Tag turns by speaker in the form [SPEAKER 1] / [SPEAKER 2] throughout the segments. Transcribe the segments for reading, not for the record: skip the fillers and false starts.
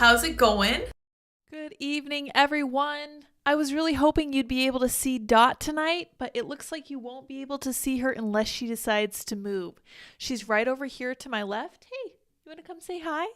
[SPEAKER 1] How's it going?
[SPEAKER 2] Good evening, everyone. I was really hoping you'd be able to see Dot tonight, but it looks like you won't be able to see her unless she decides to move. She's right over here to my left. Hey, you want to come say hi?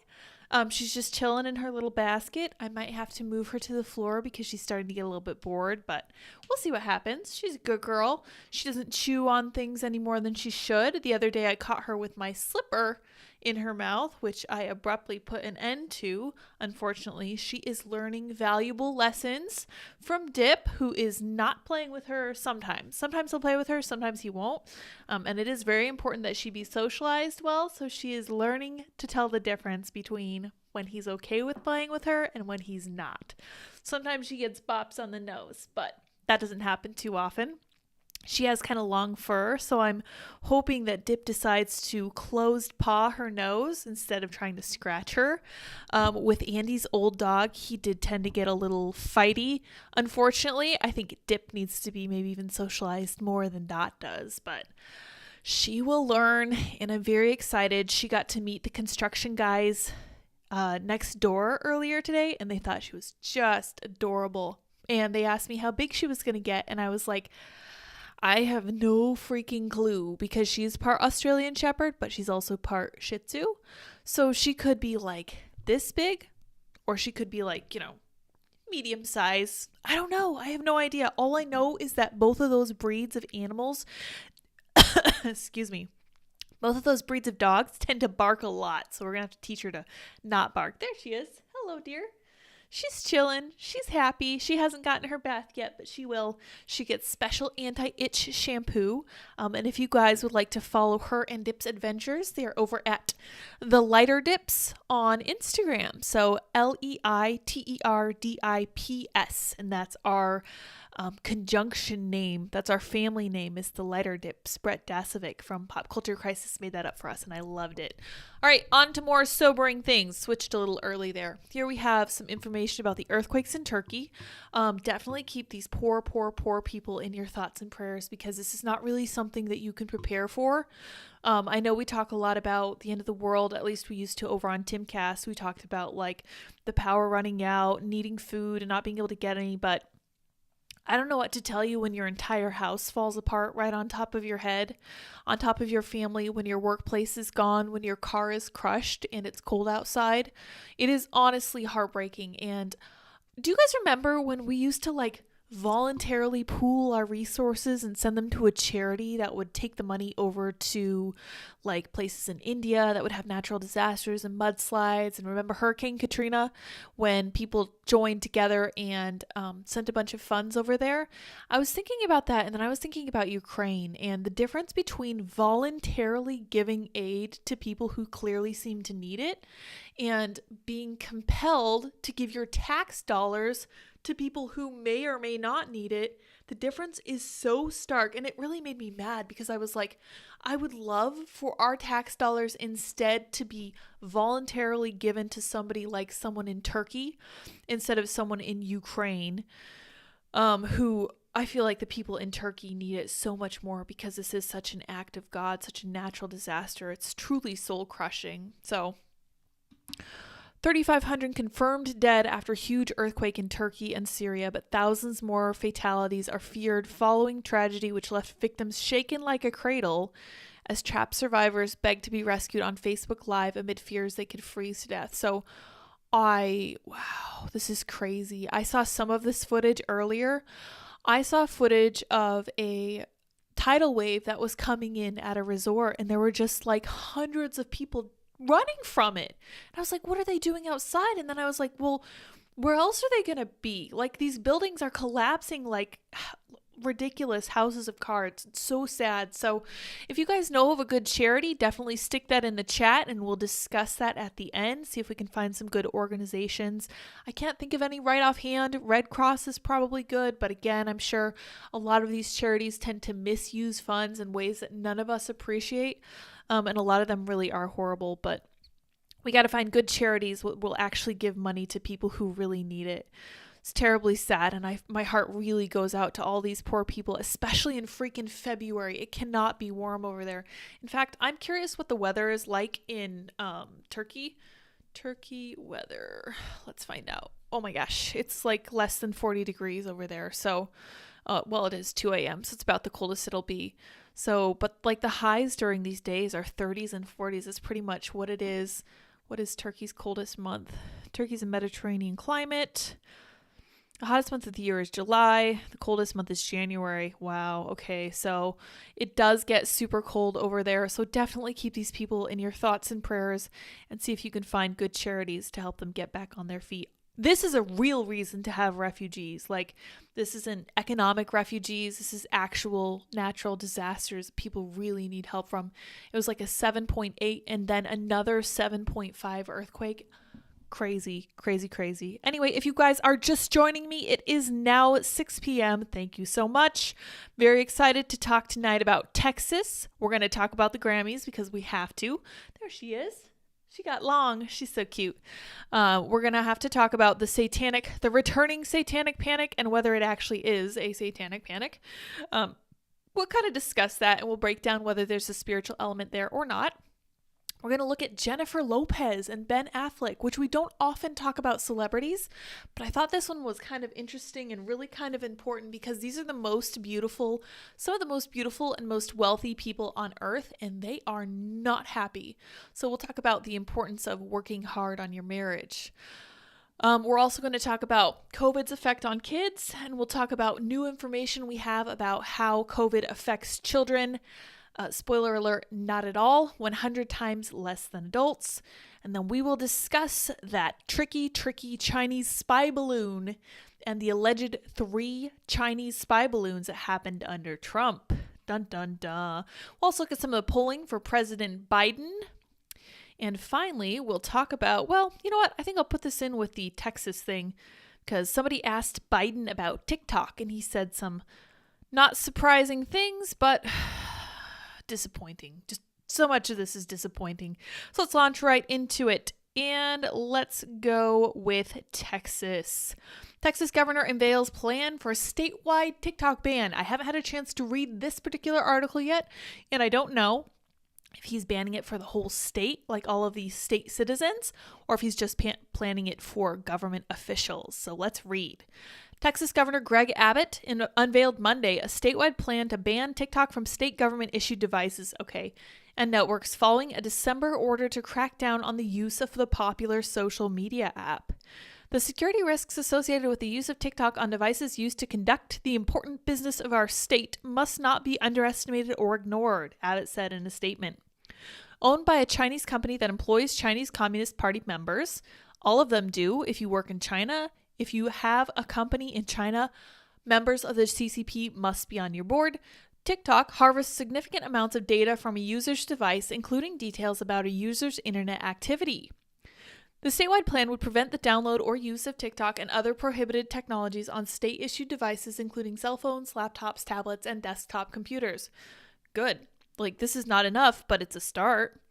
[SPEAKER 2] She's just chilling in her little basket. I might have to move her to the floor because she's starting to get a little bit bored, but we'll see what happens. She's a good girl. She doesn't chew on things any more than she should. The other day I caught her with my slipper in her mouth, which I abruptly put an end to. Unfortunately, she is learning valuable lessons from Dip, who is not playing with her sometimes. Sometimes he'll play with her, sometimes he won't. And it is very important that she be socialized well, so she is learning to tell the difference between when he's okay with playing with her and when he's not. Sometimes she gets bops on the nose, but that doesn't happen too often. She has kind of long fur, so I'm hoping that Dip decides to closed paw her nose instead of trying to scratch her. With Andy's old dog, he did tend to get a little fighty. Unfortunately, I think Dip needs to be maybe even socialized more than Dot does, but she will learn, and I'm very excited. She got to meet the construction guys next door earlier today, and they thought she was just adorable. And they asked me how big she was going to get, and I was like, I have no freaking clue because she's part Australian Shepherd, but she's also part Shih Tzu. So she could be like this big, or she could be like, medium size. I don't know. I have no idea. All I know is that both of those breeds of animals, excuse me, both of those breeds of dogs tend to bark a lot. So we're going to have to teach her to not bark. There she is. Hello, dear. She's chilling. She's happy. She hasn't gotten her bath yet, but she will. She gets special anti-itch shampoo. And if you guys would like to follow her and Dip's adventures, they are over at the Lighter Dips on Instagram. So LEITERDIPS. And that's our conjunction name. That's our family name, is the Lighter Dips. Brett Dasovic from Pop Culture Crisis made that up for us, and I loved it. All right, on to more sobering things. Switched a little early there. Here we have some information about the earthquakes in Turkey. Definitely keep these poor people in your thoughts and prayers because this is not really something that you can prepare for. I know we talk a lot about the end of the world, at least we used to over on Timcast. We talked about like the power running out, needing food and not being able to get any, but I don't know what to tell you when your entire house falls apart right on top of your head, on top of your family, when your workplace is gone, when your car is crushed and it's cold outside. It is honestly heartbreaking. And do you guys remember when we used to voluntarily pool our resources and send them to a charity that would take the money over to places in India that would have natural disasters and mudslides? And remember Hurricane Katrina, when people joined together and sent a bunch of funds over there? I was thinking about that, and then I was thinking about Ukraine and the difference between voluntarily giving aid to people who clearly seem to need it and being compelled to give your tax dollars to people who may or may not need it. The difference is so stark, and it really made me mad because I was like, I would love for our tax dollars instead to be voluntarily given to somebody like someone in Turkey instead of someone in Ukraine, who I feel like the people in Turkey need it so much more because this is such an act of God, such a natural disaster. It's truly soul crushing. So 3,500 confirmed dead after huge earthquake in Turkey and Syria, but thousands more fatalities are feared following tragedy which left victims shaken like a cradle as trapped survivors begged to be rescued on Facebook Live amid fears they could freeze to death. So wow, this is crazy. I saw some of this footage earlier. I saw footage of a tidal wave that was coming in at a resort, and there were just hundreds of people running from it. And I was like, what are they doing outside? And then I was like, well, where else are they gonna be? These buildings are collapsing like ridiculous houses of cards. It's so sad. So if you guys know of a good charity, definitely stick that in the chat and we'll discuss that at the end, see if we can find some good organizations. I can't think of any right offhand. Red Cross is probably good, but again, I'm sure a lot of these charities tend to misuse funds in ways that none of us appreciate. And a lot of them really are horrible, but we got to find good charities that will actually give money to people who really need it. It's terribly sad, and my heart really goes out to all these poor people, especially in freaking February. It cannot be warm over there. In fact, I'm curious what the weather is like in Turkey. Turkey weather. Let's find out. Oh my gosh, it's like less than 40 degrees over there. So, well, it is 2 a.m., so it's about the coldest it'll be. So, but like the highs during these days are 30s and 40s. It's pretty much what it is. What is Turkey's coldest month? Turkey's a Mediterranean climate. The hottest month of the year is July. The coldest month is January. Wow. Okay. So it does get super cold over there. So definitely keep these people in your thoughts and prayers and see if you can find good charities to help them get back on their feet. This is a real reason to have refugees. Like, this isn't economic refugees. This is actual natural disasters people really need help from. It was like a 7.8 and then another 7.5 earthquake. Crazy, crazy, crazy. Anyway, if you guys are just joining me, it is now 6 p.m. Thank you so much. Very excited to talk tonight about Texas. We're going to talk about the Grammys because we have to. There she is. She got long. She's so cute. We're going to have to talk about the returning satanic panic and whether it actually is a satanic panic. We'll kind of discuss that and we'll break down whether there's a spiritual element there or not. We're going to look at Jennifer Lopez and Ben Affleck, which we don't often talk about celebrities, but I thought this one was kind of interesting and really kind of important because these are some of the most beautiful and most wealthy people on earth, and they are not happy. So we'll talk about the importance of working hard on your marriage. We're also going to talk about COVID's effect on kids, and we'll talk about new information we have about how COVID affects children. Spoiler alert, not at all, 100 times less than adults. And then we will discuss that tricky Chinese spy balloon and the alleged 3 Chinese spy balloons that happened under Trump. Dun, dun, dun. We'll also look at some of the polling for President Biden. And finally, we'll talk about, well, you know what? I think I'll put this in with the Texas thing because somebody asked Biden about TikTok and he said some not surprising things, but disappointing. Just so much of this is disappointing. So let's launch right into it. And let's go with Texas. Texas governor unveils plan for a statewide TikTok ban. I haven't had a chance to read this particular article yet, and I don't know if he's banning it for the whole state, like all of these state citizens, or if he's just planning it for government officials. So let's read. Texas Governor Greg Abbott unveiled Monday a statewide plan to ban TikTok from state government-issued devices, and networks following a December order to crack down on the use of the popular social media app. The security risks associated with the use of TikTok on devices used to conduct the important business of our state must not be underestimated or ignored, Abbott said in a statement. Owned by a Chinese company that employs Chinese Communist Party members, all of them do if you work in China. If you have a company in China, members of the CCP must be on your board. TikTok harvests significant amounts of data from a user's device, including details about a user's internet activity. The statewide plan would prevent the download or use of TikTok and other prohibited technologies on state-issued devices, including cell phones, laptops, tablets, and desktop computers. Good. This is not enough, but it's a start.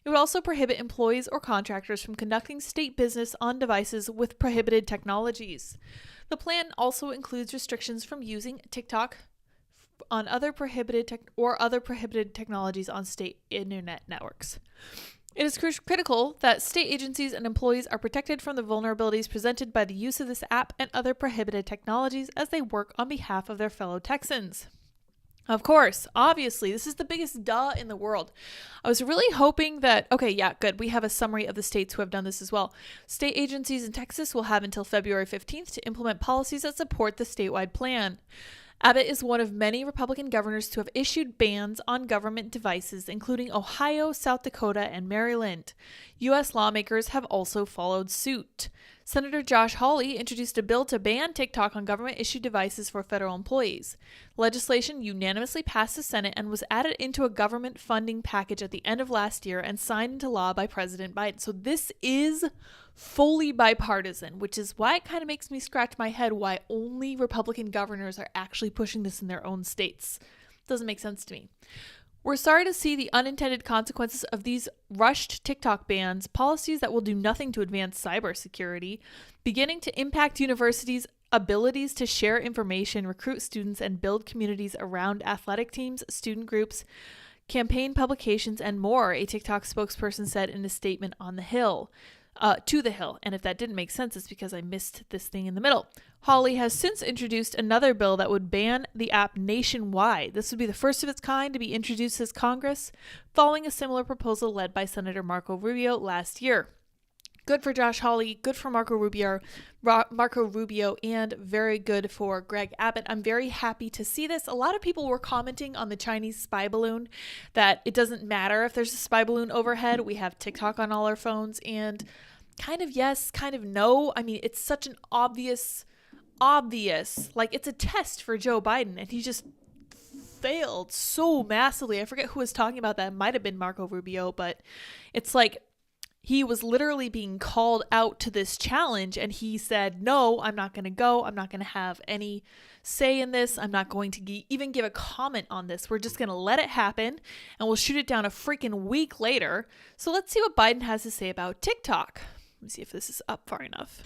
[SPEAKER 2] It would also prohibit employees or contractors from conducting state business on devices with prohibited technologies. The plan also includes restrictions from using TikTok on other prohibited technologies on state internet networks. It is critical that state agencies and employees are protected from the vulnerabilities presented by the use of this app and other prohibited technologies as they work on behalf of their fellow Texans. Of course, obviously, this is the biggest duh in the world. I was really hoping that, good. We have a summary of the states who have done this as well. State agencies in Texas will have until February 15th to implement policies that support the statewide plan. Abbott is one of many Republican governors to have issued bans on government devices, including Ohio, South Dakota, and Maryland. U.S. lawmakers have also followed suit. Senator Josh Hawley introduced a bill to ban TikTok on government-issued devices for federal employees. Legislation unanimously passed the Senate and was added into a government funding package at the end of last year and signed into law by President Biden. So this is fully bipartisan, which is why it kind of makes me scratch my head why only Republican governors are actually pushing this in their own states. Doesn't make sense to me. We're sorry to see the unintended consequences of these rushed TikTok bans, policies that will do nothing to advance cybersecurity, beginning to impact universities' abilities to share information, recruit students, and build communities around athletic teams, student groups, campaign publications, and more, a TikTok spokesperson said in a statement on the Hill. to the Hill. And if that didn't make sense, it's because I missed this thing in the middle. Hawley has since introduced another bill that would ban the app nationwide. This would be the first of its kind to be introduced as Congress, following a similar proposal led by Senator Marco Rubio last year. Good for Josh Hawley, good for Marco Rubio, and very good for Greg Abbott. I'm very happy to see this. A lot of people were commenting on the Chinese spy balloon that it doesn't matter if there's a spy balloon overhead. We have TikTok on all our phones, and kind of yes, kind of no. I mean, it's such an obvious, like it's a test for Joe Biden, and he just failed so massively. I forget who was talking about that. It might have been Marco Rubio, but it's like, he was literally being called out to this challenge, and he said, no, I'm not going to go. I'm not going to have any say in this. I'm not going to even give a comment on this. We're just going to let it happen, and we'll shoot it down a freaking week later. So let's see what Biden has to say about TikTok. Let me see if this is up far enough.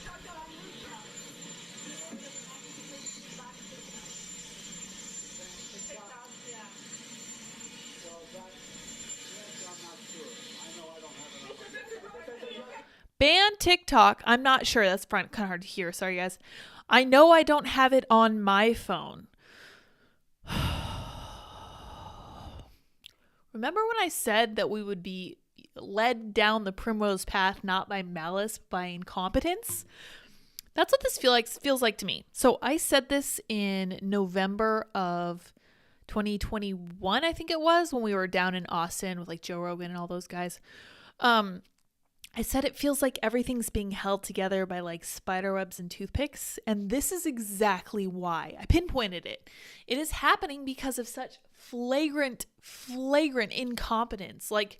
[SPEAKER 2] Ban TikTok. I'm not sure. That's kind of hard to hear. Sorry, guys. I know I don't have it on my phone. Remember when I said that we would be led down the primrose path, not by malice, but by incompetence? That's what this feels like to me. So I said this in November of 2021, I think it was, when we were down in Austin with like Joe Rogan and all those guys. I said it feels like everything's being held together by like spider webs and toothpicks, and this is exactly why. I pinpointed it. It is happening because of such flagrant incompetence. Like,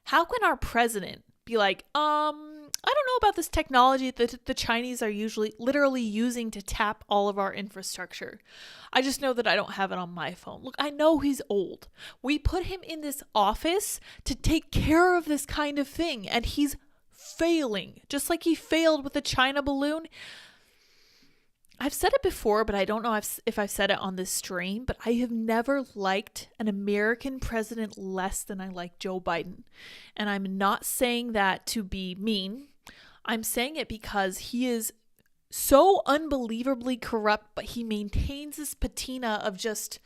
[SPEAKER 2] how can our president be like, I don't know about this technology that the Chinese are literally using to tap all of our infrastructure. I just know that I don't have it on my phone. Look, I know he's old. We put him in this office to take care of this kind of thing, and he's failing, just like he failed with the China balloon. I've said it before, but I don't know if I've said it on this stream, but I have never liked an American president less than I like Joe Biden. And I'm not saying that to be mean. I'm saying it because he is so unbelievably corrupt, but he maintains this patina of just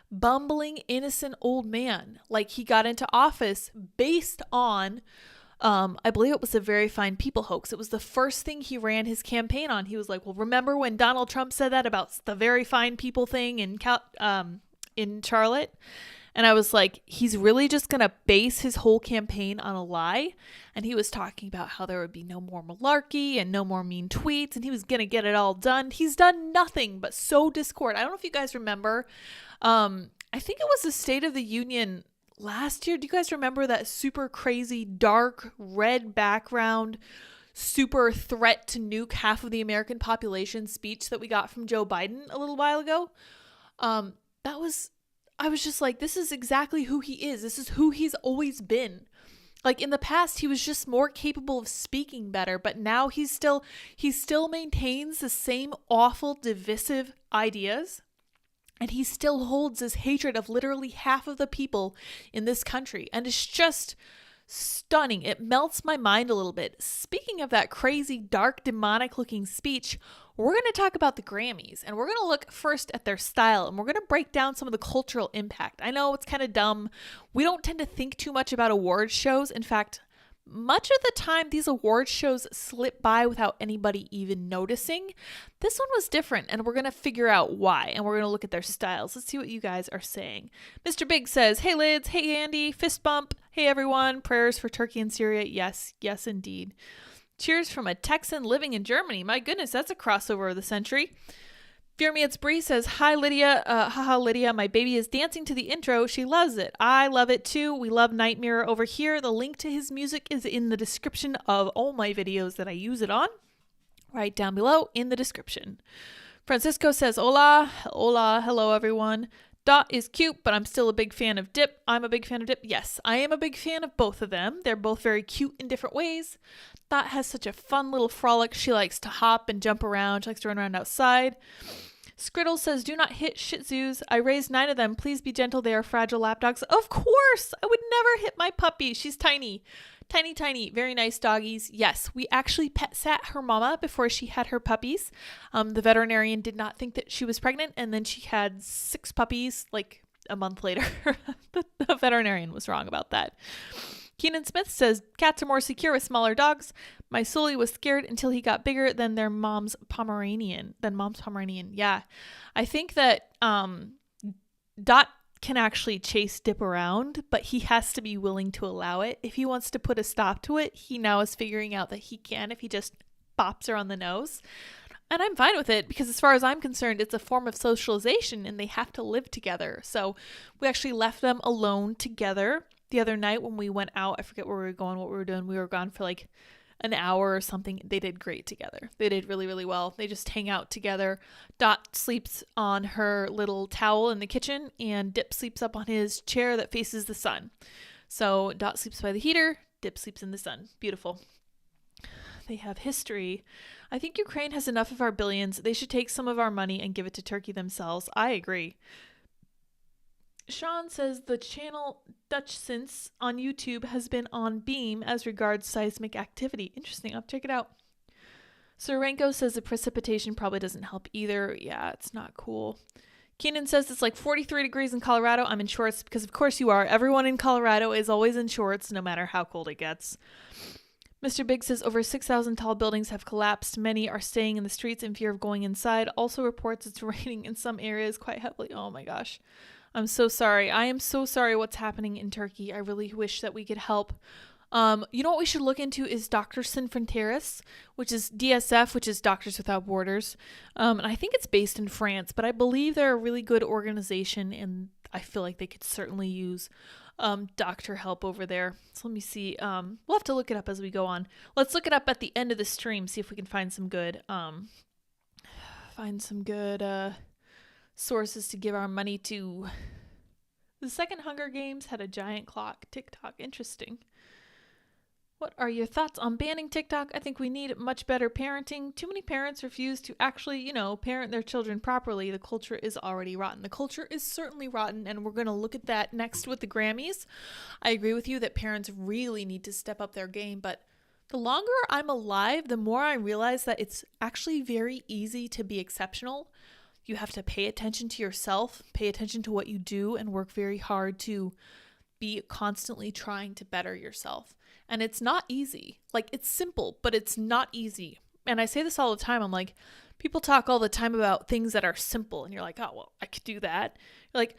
[SPEAKER 2] bumbling, innocent old man. Like, he got into office based on I believe it was the Very Fine People hoax. It was the first thing he ran his campaign on. He was like, well, remember when Donald Trump said that about the Very Fine People thing in Charlotte? And I was like, he's really just going to base his whole campaign on a lie. And he was talking about how there would be no more malarkey and no more mean tweets, and he was going to get it all done. He's done nothing but sow discord. I don't know if you guys remember. I think it was the State of the Union last year. Do you guys remember that super crazy dark red background, super threat to nuke half of the American population speech that we got from Joe Biden a little while ago? I was just like, this is exactly who he is. This is who he's always been. Like, in the past, he was just more capable of speaking better, but now he still maintains the same awful, divisive ideas. And he still holds this hatred of literally half of the people in this country. And it's just stunning. It melts my mind a little bit. Speaking of that crazy, dark, demonic looking speech, we're going to talk about the Grammys. And we're going to look first at their style. And we're going to break down some of the cultural impact. I know it's kind of dumb. We don't tend to think too much about award shows. In fact, much of the time, these award shows slip by without anybody even noticing. This one was different, and we're going to figure out why, and we're going to look at their styles. Let's see what you guys are saying. Mr. Big says, hey, Lids. Hey, Andy. Fist bump. Hey, everyone. Prayers for Turkey and Syria. Yes, yes, indeed. Cheers from a Texan living in Germany. My goodness, that's a crossover of the century. Fear Me It's Bree says, hi, Lydia. Haha, Lydia. My baby is dancing to the intro. She loves it. I love it too. We love Night Mirror over here. The link to his music is in the description of all my videos that I use it on. Right down below in the description. Francisco says, hola. Hola. Hello, everyone. Dot is cute, but I'm still a big fan of Dip. I'm a big fan of Dip. Yes, I am a big fan of both of them. They're both very cute in different ways. Dot has such a fun little frolic. She likes to hop and jump around. She likes to run around outside. Skriddle says, do not hit Shih Tzus. I raised 9 of them. Please be gentle. They are fragile lap dogs. Of course. I would never hit my puppy. She's tiny. Tiny, tiny. Very nice doggies. Yes, we actually pet sat her mama before she had her puppies. The veterinarian did not think that she was pregnant, and then she had 6 puppies like a month later. The veterinarian was wrong about that. Keenan Smith says, cats are more secure with smaller dogs. My Sully was scared until he got bigger than mom's Pomeranian. Yeah. I think that Dot can actually chase Dip around, but he has to be willing to allow it. If he wants to put a stop to it, he now is figuring out that he can if he just bops her on the nose. And I'm fine with it because as far as I'm concerned, it's a form of socialization and they have to live together. So we actually left them alone together the other night when we went out. I forget where we were going, what we were doing. We were gone for like an hour or something. They did great together. They did really, really well. They just hang out together. Dot sleeps on her little towel in the kitchen and Dip sleeps up on his chair that faces the sun. So Dot sleeps by the heater. Dip sleeps in the sun. Beautiful. They have history. I think Ukraine has enough of our billions. They should take some of our money and give it to Turkey themselves. I agree. Sean says the channel Dutch Sense on YouTube has been on beam as regards seismic activity. Interesting. I'll check it out. Sorenko says the precipitation probably doesn't help either. Yeah, it's not cool. Keenan says it's like 43 degrees in Colorado. I'm in shorts because of course you are. Everyone in Colorado is always in shorts no matter how cold it gets. Mr. Big says over 6,000 tall buildings have collapsed. Many are staying in the streets in fear of going inside. Also reports it's raining in some areas quite heavily. Oh my gosh. I'm so sorry. I am so sorry what's happening in Turkey. I really wish that we could help. You know what we should look into is Doctors Sin Fronteras, which is DSF, which is Doctors Without Borders. And I think it's based in France, but I believe they're a really good organization and I feel like they could certainly use doctor help over there. So let me see. We'll have to look it up as we go on. Let's look it up at the end of the stream, see if we can find some good sources to give our money to. The second Hunger Games had a giant clock. TikTok, interesting. What are your thoughts on banning TikTok? I think we need much better parenting. Too many parents refuse to actually, parent their children properly. The culture is already rotten. The culture is certainly rotten, and we're going to look at that next with the Grammys. I agree with you that parents really need to step up their game, but the longer I'm alive, the more I realize that it's actually very easy to be exceptional. You have to pay attention to yourself, pay attention to what you do, and work very hard to be constantly trying to better yourself. And it's not easy. Like, it's simple, but it's not easy. And I say this all the time. I'm like, people talk all the time about things that are simple. And you're like, oh, well, I could do that. You're like,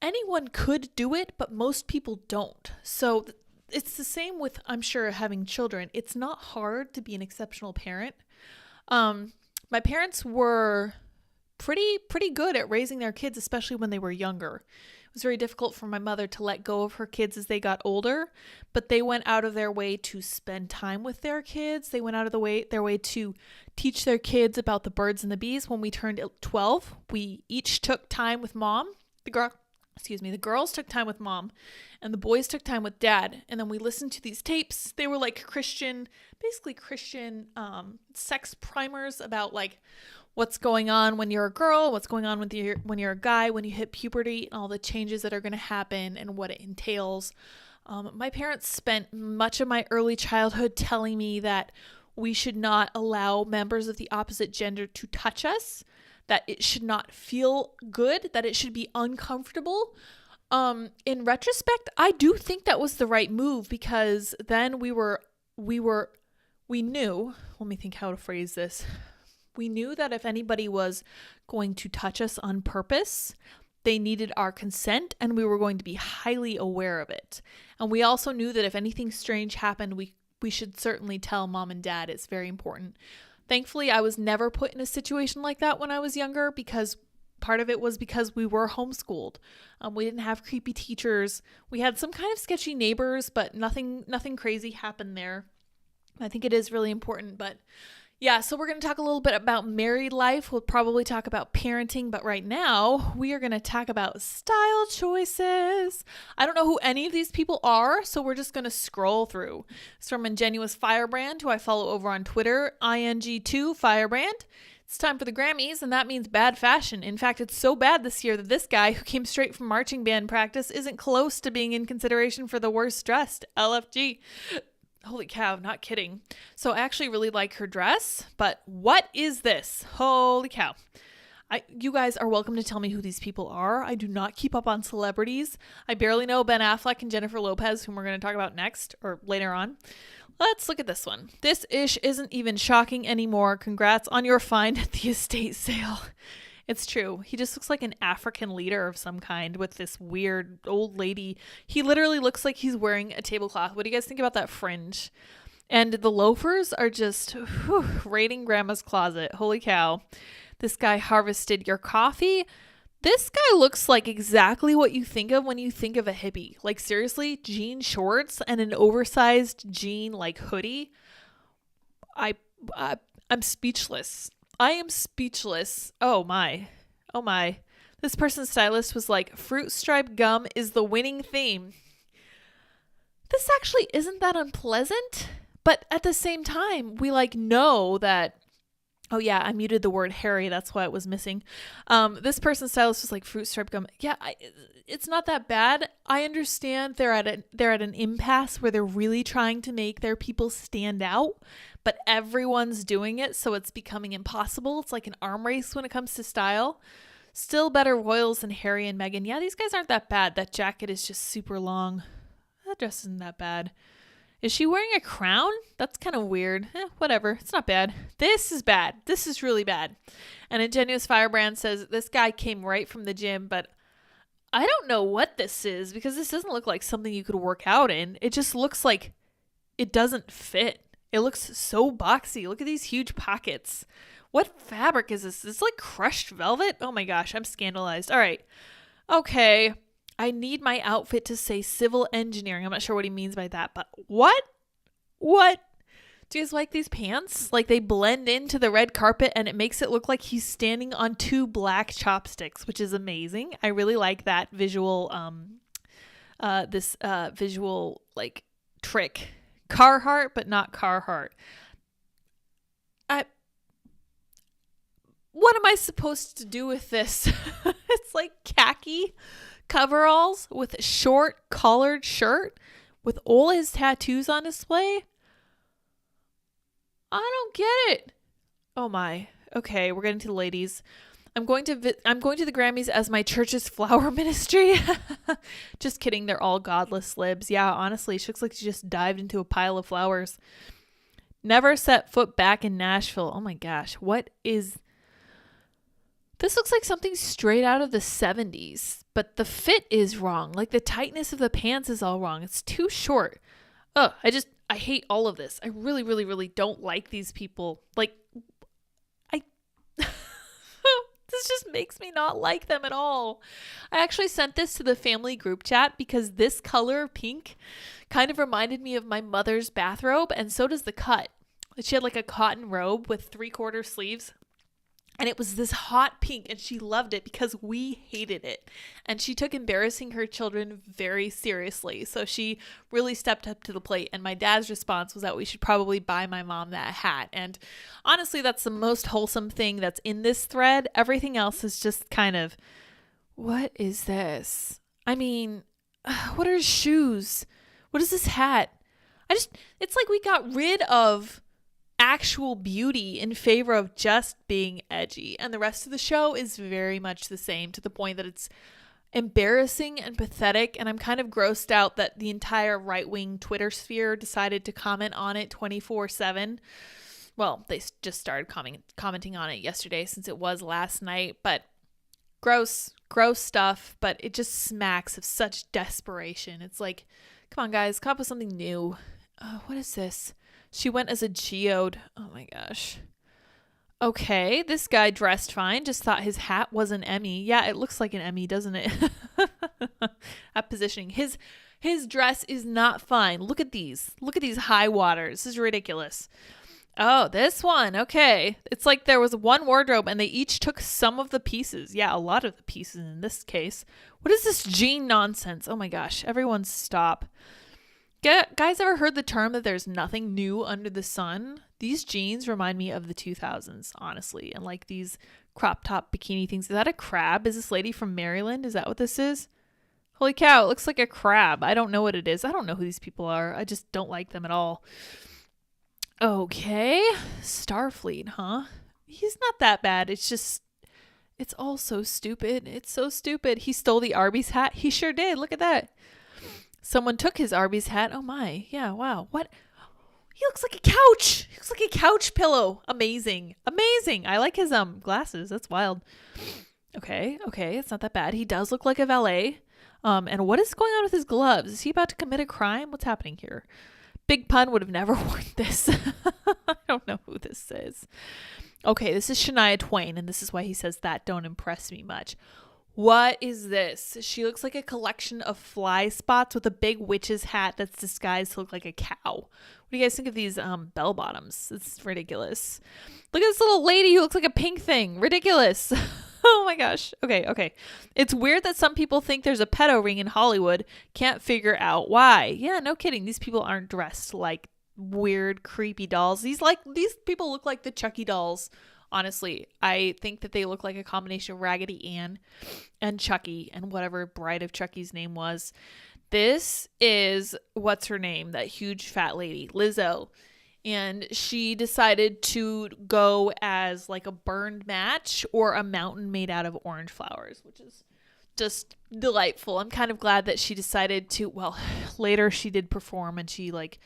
[SPEAKER 2] anyone could do it, but most people don't. So it's the same with, I'm sure, having children. It's not hard to be an exceptional parent. My parents were pretty good at raising their kids, especially when they were younger. It was very difficult for my mother to let go of her kids as they got older, but they went out of their way to spend time with their kids. They went out of their way to teach their kids about the birds and the bees. When we turned 12, we each took time with mom. The girls took time with mom, and the boys took time with dad. And then we listened to these tapes. They were like Christian sex primers about like what's going on when you're a girl, what's going on when you're a guy, when you hit puberty, and all the changes that are going to happen and what it entails. My parents spent much of my early childhood telling me that we should not allow members of the opposite gender to touch us, that it should not feel good, that it should be uncomfortable. In retrospect, I do think that was the right move because then we knew, let me think how to phrase this. We knew that if anybody was going to touch us on purpose, they needed our consent and we were going to be highly aware of it. And we also knew that if anything strange happened, we should certainly tell mom and dad. It's very important. Thankfully, I was never put in a situation like that when I was younger because part of it was because we were homeschooled. We didn't have creepy teachers. We had some kind of sketchy neighbors, but nothing crazy happened there. I think it is really important, but yeah, so we're going to talk a little bit about married life. We'll probably talk about parenting, but right now we are going to talk about style choices. I don't know who any of these people are, so we're just going to scroll through. It's from Ingenuous Firebrand, who I follow over on Twitter, ING2 Firebrand. It It's time for the Grammys, and that means bad fashion. In fact, it's so bad this year that this guy, who came straight from marching band practice, isn't close to being in consideration for the worst dressed. LFG. Holy cow, not kidding. So I actually really like her dress, but what is this? Holy cow. You guys are welcome to tell me who these people are. I do not keep up on celebrities. I barely know Ben Affleck and Jennifer Lopez, whom we're going to talk about next or later on. Let's look at this one. This ish isn't even shocking anymore. Congrats on your find at the estate sale. It's true. He just looks like an African leader of some kind with this weird old lady. He literally looks like he's wearing a tablecloth. What do you guys think about that fringe? And the loafers are just raiding grandma's closet. Holy cow. This guy harvested your coffee. This guy looks like exactly what you think of when you think of a hippie. Like seriously, jean shorts and an oversized jean like hoodie. I'm speechless. I am speechless. Oh my. Oh my. This person's stylist was like, fruit striped gum is the winning theme. This actually isn't that unpleasant, but at the same time, we like know that. Oh yeah, I muted the word hairy. That's why it was missing. This person's stylist was like fruit stripe gum. Yeah, it's not that bad. I understand they're at an impasse where they're really trying to make their people stand out, but everyone's doing it, so it's becoming impossible. It's like an arm race when it comes to style. Still better royals than Harry and Meghan. Yeah, these guys aren't that bad. That jacket is just super long. That dress isn't that bad. Is she wearing a crown? That's kind of weird. Whatever. It's not bad. This is bad. This is really bad. And Ingenuous Firebrand says, this guy came right from the gym, but I don't know what this is because this doesn't look like something you could work out in. It just looks like it doesn't fit. It looks so boxy. Look at these huge pockets. What fabric is this? It's like crushed velvet? Oh my gosh, I'm scandalized. All right. Okay. I need my outfit to say civil engineering. I'm not sure what he means by that, but what? What? Do you guys like these pants? Like they blend into the red carpet and it makes it look like he's standing on two black chopsticks, which is amazing. I really like that visual, visual like trick. Carhartt, but not Carhartt. What am I supposed to do with this? It's like khaki coveralls with a short collared shirt with all his tattoos on display. I don't get it. Oh my. Okay, we're getting to the ladies. I'm going to the Grammys as my church's flower ministry. Just kidding. They're all godless libs. Yeah, honestly, she looks like she just dived into a pile of flowers. Never set foot back in Nashville. Oh my gosh. What is... This looks like something straight out of the 70s, but the fit is wrong. Like the tightness of the pants is all wrong. It's too short. Oh, I hate all of this. I really, really, really don't like these people. Like, this just makes me not like them at all. I actually sent this to the family group chat because this color of pink kind of reminded me of my mother's bathrobe, and so does the cut. She had like a cotton robe with 3/4 sleeves. And it was this hot pink, and she loved it because we hated it. And she took embarrassing her children very seriously. So she really stepped up to the plate. And my dad's response was that we should probably buy my mom that hat. And honestly, that's the most wholesome thing that's in this thread. Everything else is just kind of, what is this? I mean, what are his shoes? What is this hat? It's like we got rid of actual beauty in favor of just being edgy, and the rest of the show is very much the same, to the point that it's embarrassing and pathetic, and I'm kind of grossed out that the entire right-wing Twitter sphere decided to comment on it 24/7. Well, they just started commenting on it yesterday since it was last night, but gross stuff, but it just smacks of such desperation. It's like, come on guys, come up with something new. What is this? She went as a geode. Oh my gosh. Okay, this guy dressed fine. Just thought his hat was an Emmy. Yeah, it looks like an Emmy, doesn't it? That positioning. His dress is not fine. Look at these. Look at these high waters. This is ridiculous. Oh, this one. Okay. It's like there was one wardrobe and they each took some of the pieces. Yeah, a lot of the pieces in this case. What is this jean nonsense? Oh my gosh. Everyone stop. Guys ever heard the term that there's nothing new under the sun? These jeans remind me of the 2000s, honestly. And like these crop top bikini things. Is that a crab? Is this lady from Maryland? Is that what this is? Holy cow, it looks like a crab. I don't know what it is. I don't know who these people are. I just don't like them at all. Okay. Starfleet, huh? He's not that bad. It's all so stupid. It's so stupid. He stole the Arby's hat. He sure did. Look at that. Someone took his Arby's hat. Oh my. Yeah, wow. What? He looks like a couch. He looks like a couch pillow. Amazing. Amazing. I like his glasses. That's wild. Okay. It's not that bad. He does look like a valet. And what is going on with his gloves? Is he about to commit a crime? What's happening here? Big Pun would have never worn this. I don't know who this is. Okay, this is Shania Twain, and this is why he says that don't impress me much. What is this? She looks like a collection of fly spots with a big witch's hat that's disguised to look like a cow. What do you guys think of these bell bottoms? It's ridiculous. Look at this little lady who looks like a pink thing. Ridiculous. Oh my gosh. Okay. It's weird that some people think there's a pedo ring in Hollywood. Can't figure out why. Yeah, no kidding. These people aren't dressed like weird, creepy dolls. These people look like the Chucky dolls. Honestly, I think that they look like a combination of Raggedy Ann and Chucky and whatever bride of Chucky's name was. This is, what's her name? That huge fat lady, Lizzo. And she decided to go as like a burned match or a mountain made out of orange flowers, which is just delightful. I'm kind of glad that she decided to, well, later she did perform and she like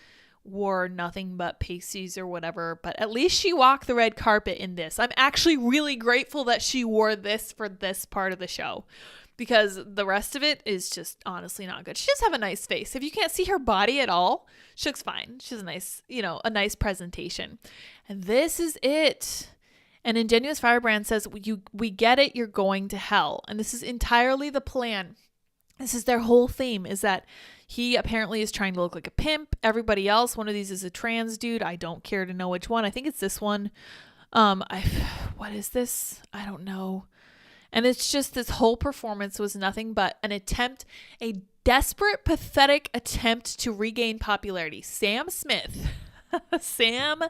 [SPEAKER 2] wore nothing but pasties or whatever, but at least she walked the red carpet in this. I'm actually really grateful that she wore this for this part of the show, because the rest of it is just honestly not good. She does have a nice face. If you can't see her body at all, she looks fine. She has a nice presentation. And this is it. And Ingenuous Firebrand says, we get it, you're going to hell. And this is entirely the plan. This is their whole theme, is that he apparently is trying to look like a pimp. Everybody else, one of these is a trans dude. I don't care to know which one. I think it's this one. What is this? I don't know. And it's just, this whole performance was nothing but an attempt, a desperate, pathetic attempt to regain popularity. Sam Smith, Sam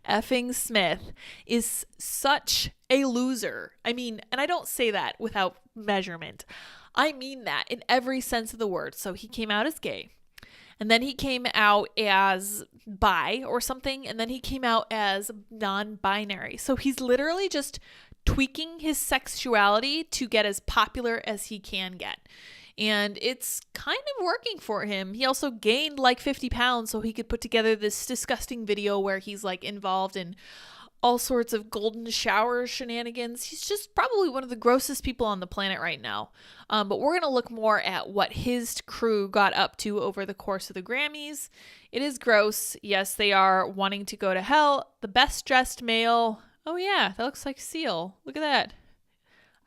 [SPEAKER 2] effing Smith is such a loser. I mean, and I don't say that without measurement. I mean that in every sense of the word. So he came out as gay, and then he came out as bi or something, and then he came out as non-binary. So he's literally just tweaking his sexuality to get as popular as he can get. And it's kind of working for him. He also gained like 50 pounds so he could put together this disgusting video where he's like involved in all sorts of golden shower shenanigans. He's just probably one of the grossest people on the planet right now. But we're going to look more at what his crew got up to over the course of the Grammys. It is gross. Yes, they are wanting to go to hell. The best dressed male. Oh yeah, that looks like Seal. Look at that.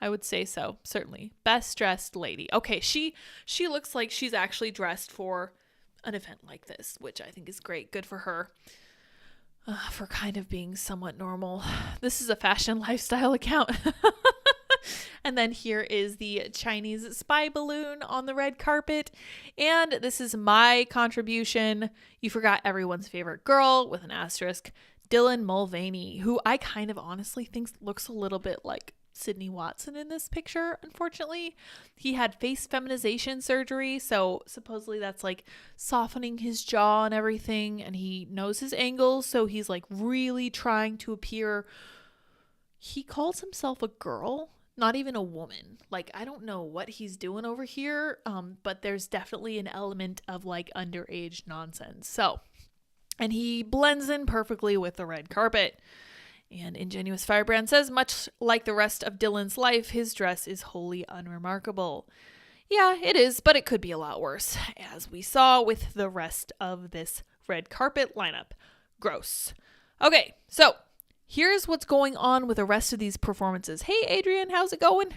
[SPEAKER 2] I would say so, certainly. Best dressed lady. Okay, she looks like she's actually dressed for an event like this, which I think is great. Good for her. For kind of being somewhat normal. This is a fashion lifestyle account. And then here is the Chinese spy balloon on the red carpet. And this is my contribution. You forgot everyone's favorite girl with an asterisk. Dylan Mulvaney, who I kind of honestly think looks a little bit like Sydney Watson in this picture, unfortunately. He had face feminization surgery, so supposedly that's like softening his jaw and everything, and he knows his angles, so he's like really trying to appear. He calls himself a girl, not even a woman. Like, I don't know what he's doing over here, but there's definitely an element of like underage nonsense. So, and he blends in perfectly with the red carpet. And Ingenuous Firebrand says, much like the rest of Dylan's life, his dress is wholly unremarkable. Yeah, it is, but it could be a lot worse, as we saw with the rest of this red carpet lineup. Gross. Okay, so here's what's going on with the rest of these performances. Hey, Adrian, how's it going?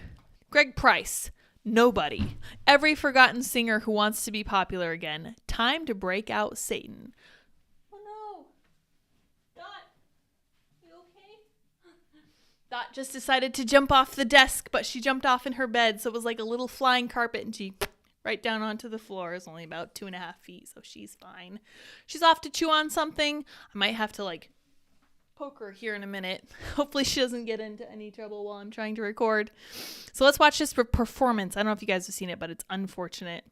[SPEAKER 2] Greg Price. Nobody. Every forgotten singer who wants to be popular again. Time to break out Satan. Dot just decided to jump off the desk, but she jumped off in her bed, so it was like a little flying carpet, and she right down onto the floor. It's only about 2.5 feet, so she's fine. She's off to chew on something. I might have to like poke her here in a minute. Hopefully she doesn't get into any trouble while I'm trying to record. So let's watch this for performance. I don't know if you guys have seen it, but it's unfortunate.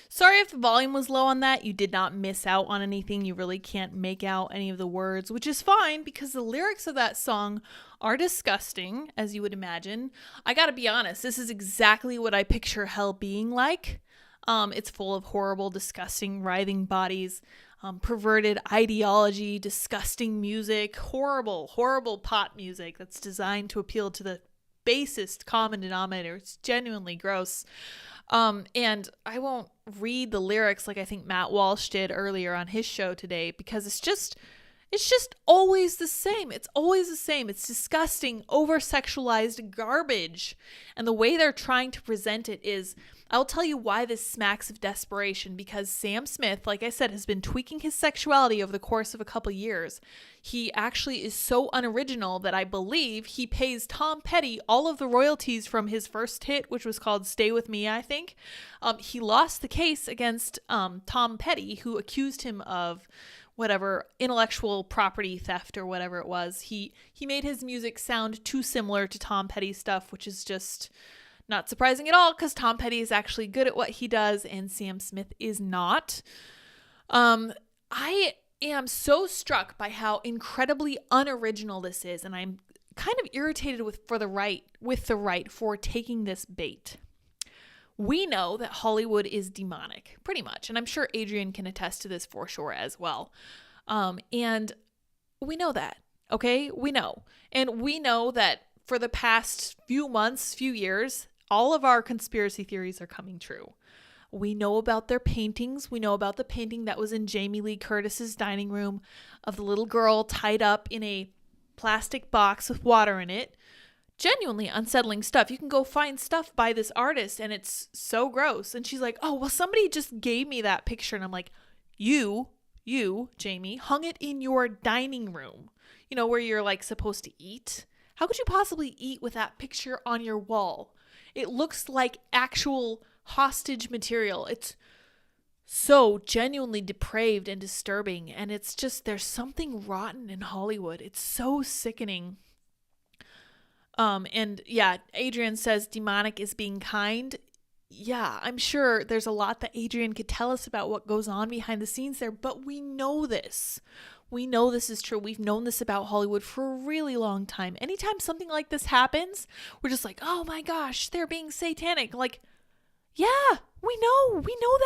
[SPEAKER 2] Sorry if the volume was low on that. You did not miss out on anything. You really can't make out any of the words, which is fine because the lyrics of that song are disgusting, as you would imagine. I gotta be honest, this is exactly what I picture hell being like. It's full of horrible, disgusting, writhing bodies, perverted ideology, disgusting music, horrible, horrible pop music that's designed to appeal to the basest common denominator. It's genuinely gross. And I won't read the lyrics like I think Matt Walsh did earlier on his show today because it's just always the same. It's always the same. It's disgusting, over-sexualized garbage. And the way they're trying to present it is, I'll tell you why this smacks of desperation, because Sam Smith, like I said, has been tweaking his sexuality over the course of a couple years. He actually is so unoriginal that I believe he pays Tom Petty all of the royalties from his first hit, which was called Stay With Me, I think. He lost the case against Tom Petty, who accused him of whatever intellectual property theft or whatever it was. He made his music sound too similar to Tom Petty's stuff, which is just not surprising at all because Tom Petty is actually good at what he does and Sam Smith is not. I am so struck by how incredibly unoriginal this is, and I'm kind of irritated with the right for taking this bait. We know that Hollywood is demonic, pretty much, and I'm sure Adrian can attest to this for sure as well. And we know that, okay? We know. And we know that for the past few months, few years, all of our conspiracy theories are coming true. We know about their paintings. We know about the painting that was in Jamie Lee Curtis's dining room of the little girl tied up in a plastic box with water in it. Genuinely unsettling stuff. You can go find stuff by this artist and it's so gross. And she's like, oh, well, somebody just gave me that picture. And I'm like, you, Jamie, hung it in your dining room, where you're like supposed to eat. How could you possibly eat with that picture on your wall? It looks like actual hostage material. It's so genuinely depraved and disturbing. And it's just, there's something rotten in Hollywood. It's so sickening. And yeah, Adrian says demonic is being kind. Yeah, I'm sure there's a lot that Adrian could tell us about what goes on behind the scenes there, but we know this. We know this is true. We've known this about Hollywood for a really long time. Anytime something like this happens, we're just like, oh my gosh, they're being satanic. Like, yeah, we know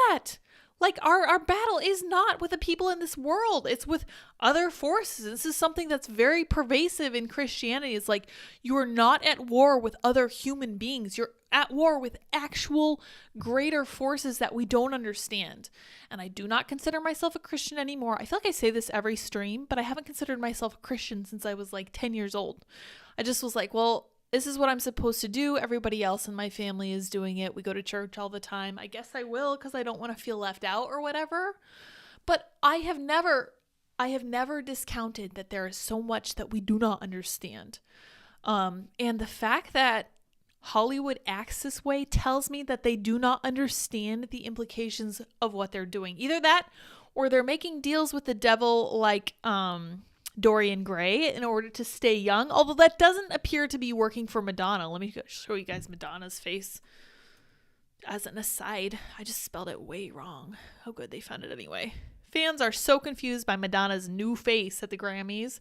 [SPEAKER 2] that. Like our battle is not with the people in this world. It's with other forces. This is something that's very pervasive in Christianity. It's like you are not at war with other human beings. You're at war with actual greater forces that we don't understand. And I do not consider myself a Christian anymore. I feel like I say this every stream, but I haven't considered myself a Christian since I was like 10 years old. I just was like, well, this is what I'm supposed to do. Everybody else in my family is doing it. We go to church all the time. I guess I will because I don't want to feel left out or whatever. But I have never discounted that there is so much that we do not understand. And the fact that Hollywood acts this way tells me that they do not understand the implications of what they're doing. Either that or they're making deals with the devil like Dorian Gray in order to stay young, although that doesn't appear to be working for Madonna. Let me show you guys Madonna's face. As an aside, I just spelled it way wrong. How good they found it anyway. Fans are so confused by Madonna's new face at the Grammys.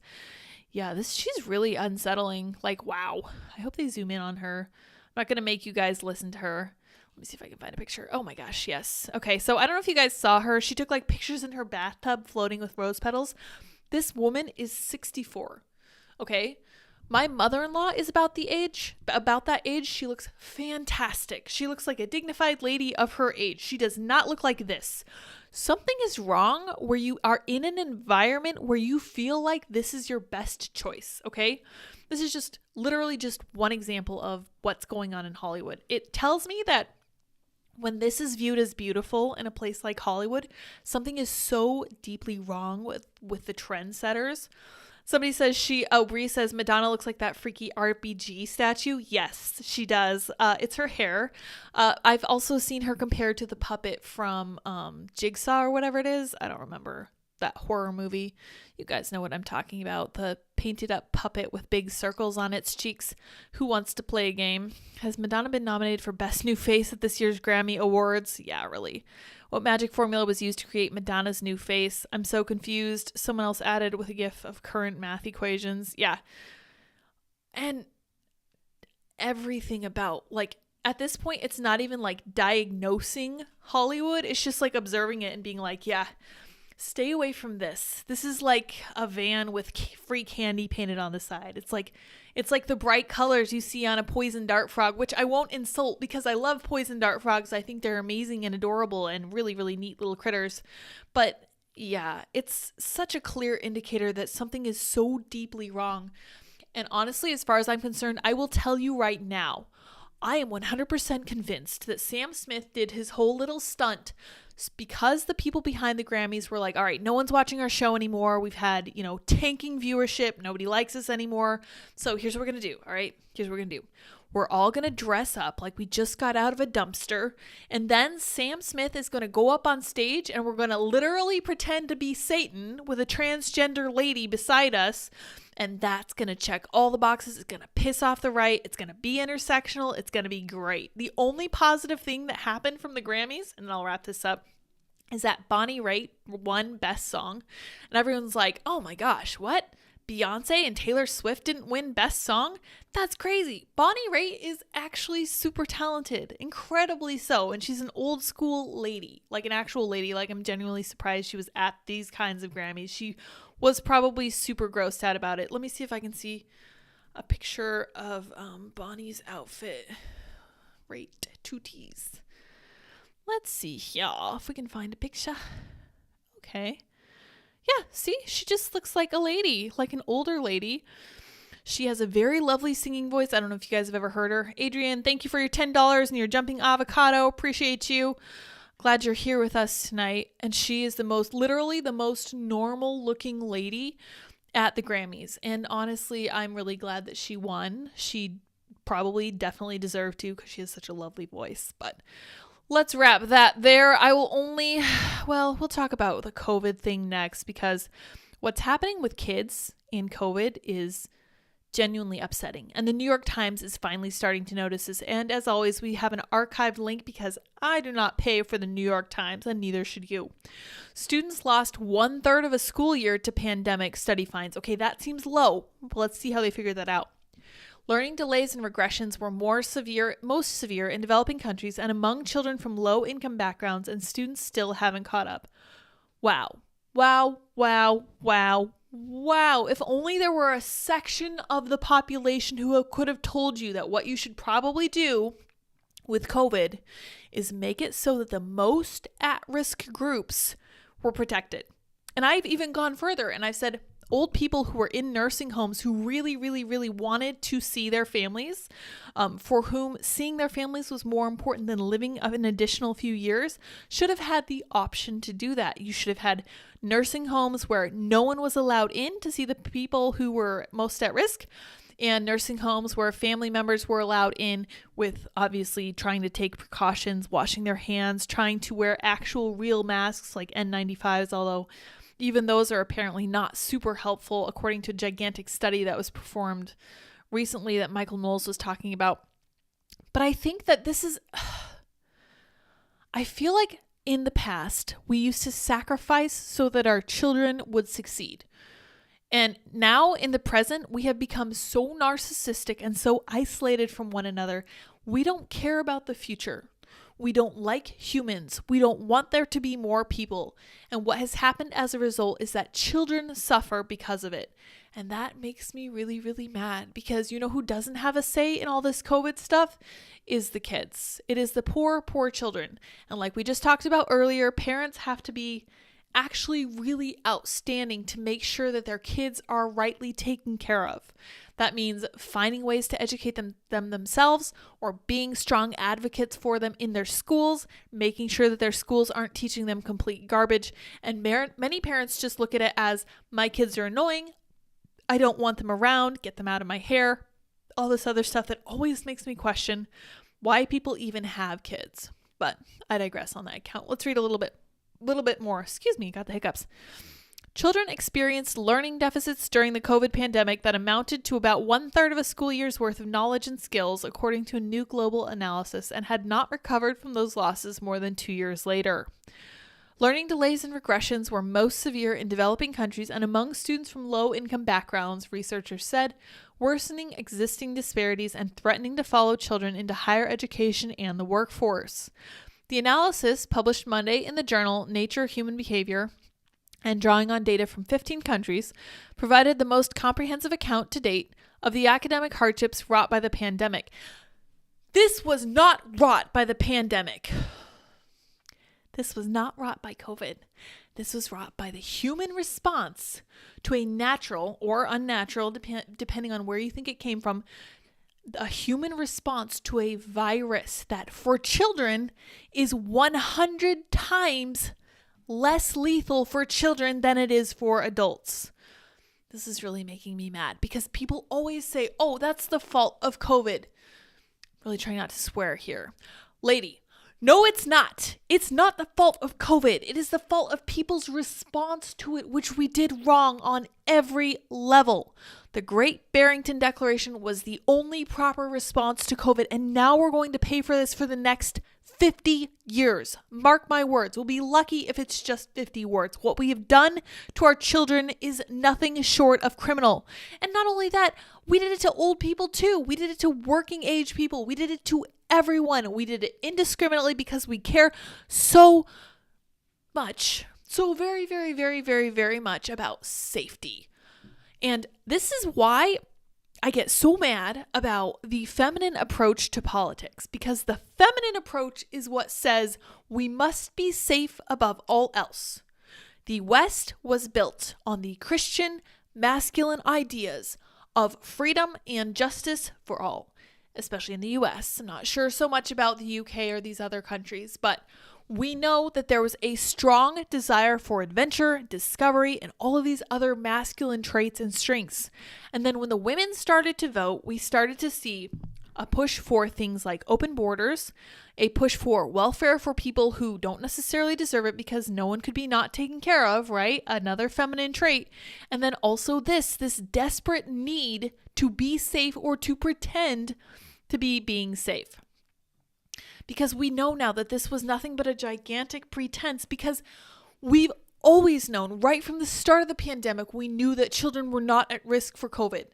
[SPEAKER 2] Yeah, she's really unsettling. Like, wow. I hope they zoom in on her. I'm not going to make you guys listen to her. Let me see if I can find a picture. Oh my gosh, yes. Okay, so I don't know if you guys saw her. She took like pictures in her bathtub floating with rose petals. This woman is 64, okay? My mother-in-law is about that age. She looks fantastic. She looks like a dignified lady of her age. She does not look like this. Something is wrong where you are in an environment where you feel like this is your best choice, okay? This is just literally just one example of what's going on in Hollywood. It tells me that when this is viewed as beautiful in a place like Hollywood, something is so deeply wrong with the trendsetters. Somebody says Bree says Madonna looks like that freaky RPG statue. Yes, she does. It's her hair. I've also seen her compared to the puppet from Jigsaw or whatever it is. I don't remember that horror movie. You guys know what I'm talking about. The painted up puppet with big circles on its cheeks. Who wants to play a game? Has Madonna been nominated for Best New Face at this year's Grammy Awards? Yeah, really. What magic formula was used to create Madonna's new face? I'm so confused. Someone else added with a gif of current math equations. Yeah. And everything about, like, at this point, it's not even like diagnosing Hollywood. It's just like observing it and being like, yeah, stay away from this. This is like a van with free candy painted on the side. It's like the bright colors you see on a poison dart frog, which I won't insult because I love poison dart frogs. I think they're amazing and adorable and really, really neat little critters. But yeah, it's such a clear indicator that something is so deeply wrong. And honestly, as far as I'm concerned, I will tell you right now, I am 100% convinced that Sam Smith did his whole little stunt because the people behind the Grammys were like, all right, no one's watching our show anymore. We've had, tanking viewership. Nobody likes us anymore. So here's what we're going to do. All right, here's what we're going to do. We're all going to dress up like we just got out of a dumpster. And then Sam Smith is going to go up on stage and we're going to literally pretend to be Satan with a transgender lady beside us. And that's going to check all the boxes. It's going to piss off the right. It's going to be intersectional. It's going to be great. The only positive thing that happened from the Grammys, and I'll wrap this up, is that Bonnie Raitt won Best Song. And everyone's like, oh my gosh, what? Beyonce and Taylor Swift didn't win Best Song? That's crazy. Bonnie Raitt is actually super talented, incredibly so. And she's an old school lady, like an actual lady. Like, I'm genuinely surprised she was at these kinds of Grammys. She was probably super grossed out about it. Let me see if I can see a picture of Bonnie's outfit. Raitt, tooties. Let's see here if we can find a picture. Okay. Yeah, see, she just looks like a lady, like an older lady. She has a very lovely singing voice. I don't know if you guys have ever heard her. Adrian, thank you for your $10 and your jumping avocado. Appreciate you. Glad you're here with us tonight. And she is literally the most normal looking lady at the Grammys. And honestly, I'm really glad that she won. She probably definitely deserved to because she has such a lovely voice. But let's wrap that there. We'll talk about the COVID thing next because what's happening with kids in COVID is genuinely upsetting. And the New York Times is finally starting to notice this. And as always, we have an archived link because I do not pay for the New York Times and neither should you. Students lost 1/3 of a school year to pandemic, study finds. Okay, that seems low, but let's see how they figure that out. Learning delays and regressions were most severe in developing countries and among children from low-income backgrounds, and students still haven't caught up. Wow. Wow, wow, wow, wow. If only there were a section of the population who could have told you that what you should probably do with COVID is make it so that the most at-risk groups were protected. And I've even gone further and I've said, old people who were in nursing homes who really, really, really wanted to see their families, for whom seeing their families was more important than living an additional few years, should have had the option to do that. You should have had nursing homes where no one was allowed in to see the people who were most at risk, and nursing homes where family members were allowed in with obviously trying to take precautions, washing their hands, trying to wear actual real masks like N95s, although even those are apparently not super helpful, according to a gigantic study that was performed recently that Michael Knowles was talking about. But I think that I feel like in the past, we used to sacrifice so that our children would succeed. And now in the present, we have become so narcissistic and so isolated from one another. We don't care about the future. We don't like humans. We don't want there to be more people. And what has happened as a result is that children suffer because of it. And that makes me really, really mad, because you know who doesn't have a say in all this COVID stuff is the kids. It is the poor, poor children. And like we just talked about earlier, parents have to be actually really outstanding to make sure that their kids are rightly taken care of. That means finding ways to educate them themselves, or being strong advocates for them in their schools, making sure that their schools aren't teaching them complete garbage. And many parents just look at it as, my kids are annoying, I don't want them around, get them out of my hair, all this other stuff that always makes me question why people even have kids. But I digress on that account. Let's read a little bit more. Excuse me, got the hiccups. Children experienced learning deficits during the COVID pandemic that amounted to about 1/3 of a school year's worth of knowledge and skills, according to a new global analysis, and had not recovered from those losses more than 2 years later. Learning delays and regressions were most severe in developing countries and among students from low-income backgrounds, researchers said, worsening existing disparities and threatening to follow children into higher education and the workforce. The analysis, published Monday in the journal Nature Human Behavior, and drawing on data from 15 countries, provided the most comprehensive account to date of the academic hardships wrought by the pandemic. This was not wrought by the pandemic. This was not wrought by COVID. This was wrought by the human response to a natural or unnatural, depending on where you think it came from, a human response to a virus that for children is 100 times less lethal for children than it is for adults. This is really making me mad, because people always say, oh, that's the fault of COVID. Really trying not to swear here. Lady, no, it's not. It's not the fault of COVID. It is the fault of people's response to it, which we did wrong on every level. The Great Barrington Declaration was the only proper response to COVID, and now we're going to pay for this for the next 50 years. Mark my words. We'll be lucky if it's just 50 words. What we have done to our children is nothing short of criminal. And not only that, we did it to old people too. We did it to working age people. We did it to everyone. We did it indiscriminately because we care so much, so very, very, very, very, very much about safety. And this is why I get so mad about the feminine approach to politics, because the feminine approach is what says we must be safe above all else. The West was built on the Christian masculine ideas of freedom and justice for all, especially in the US. I'm not sure so much about the UK or these other countries, but we know that there was a strong desire for adventure, discovery, and all of these other masculine traits and strengths. And then when the women started to vote, we started to see a push for things like open borders, a push for welfare for people who don't necessarily deserve it because no one could be not taken care of, right? Another feminine trait. And then also this desperate need to be safe or to pretend to be being safe. Because we know now that this was nothing but a gigantic pretense, because we've always known right from the start of the pandemic, we knew that children were not at risk for COVID.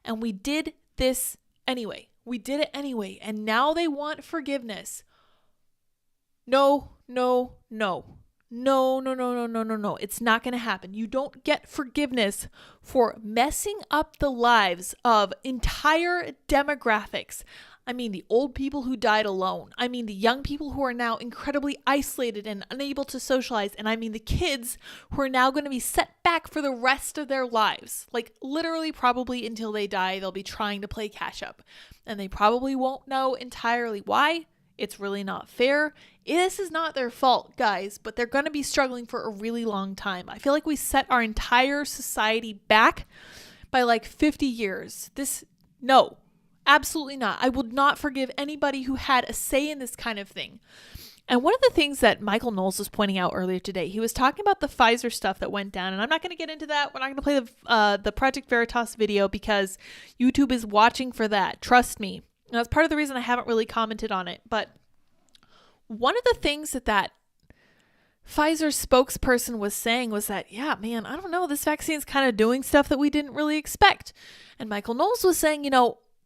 [SPEAKER 2] And we did this anyway. We did it anyway. And now they want forgiveness. No. No. It's not going to happen. You don't get forgiveness for messing up the lives of entire demographics. I mean, the old people who died alone. I mean, the young people who are now incredibly isolated and unable to socialize. And I mean, the kids who are now going to be set back for the rest of their lives. Like literally probably until they die, they'll be trying to play catch up. And they probably won't know entirely why. It's really not fair. This is not their fault, guys, but they're going to be struggling for a really long time. I feel like we set our entire society back by like 50 years. No. Absolutely not. I would not forgive anybody who had a say in this kind of thing. And one of the things that Michael Knowles was pointing out earlier today, he was talking about the Pfizer stuff that went down. And I'm not going to get into that. We're not going to play the Project Veritas video because YouTube is watching for that. Trust me. And that's part of the reason I haven't really commented on it. But one of the things that Pfizer spokesperson was saying was that, yeah, man, I don't know, this vaccine's kind of doing stuff that we didn't really expect. And Michael Knowles was saying,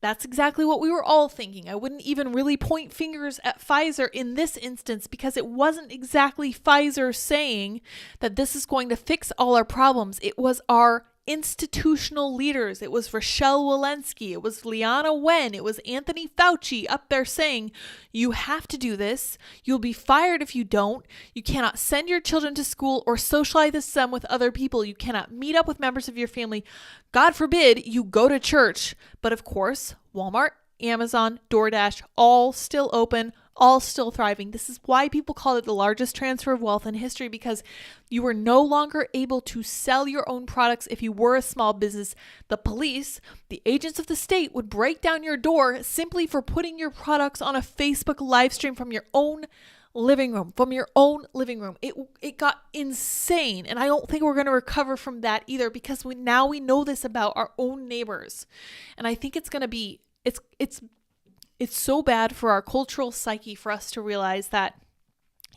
[SPEAKER 2] That's exactly what we were all thinking. I wouldn't even really point fingers at Pfizer in this instance because it wasn't exactly Pfizer saying that this is going to fix all our problems. It was our institutional leaders. It was Rochelle Walensky. It was Liana Wen. It was Anthony Fauci up there saying, you have to do this. You'll be fired if you don't. You cannot send your children to school or socialize them with other people. You cannot meet up with members of your family. God forbid you go to church. But of course, Walmart, Amazon, DoorDash, all still open, all still thriving. This is why people call it the largest transfer of wealth in history, because you were no longer able to sell your own products if you were a small business. The police, the agents of the state would break down your door simply for putting your products on a Facebook live stream from your own living room, It got insane. And I don't think we're going to recover from that either, because now we know this about our own neighbors. And I think it's going to be, it's so bad for our cultural psyche for us to realize that,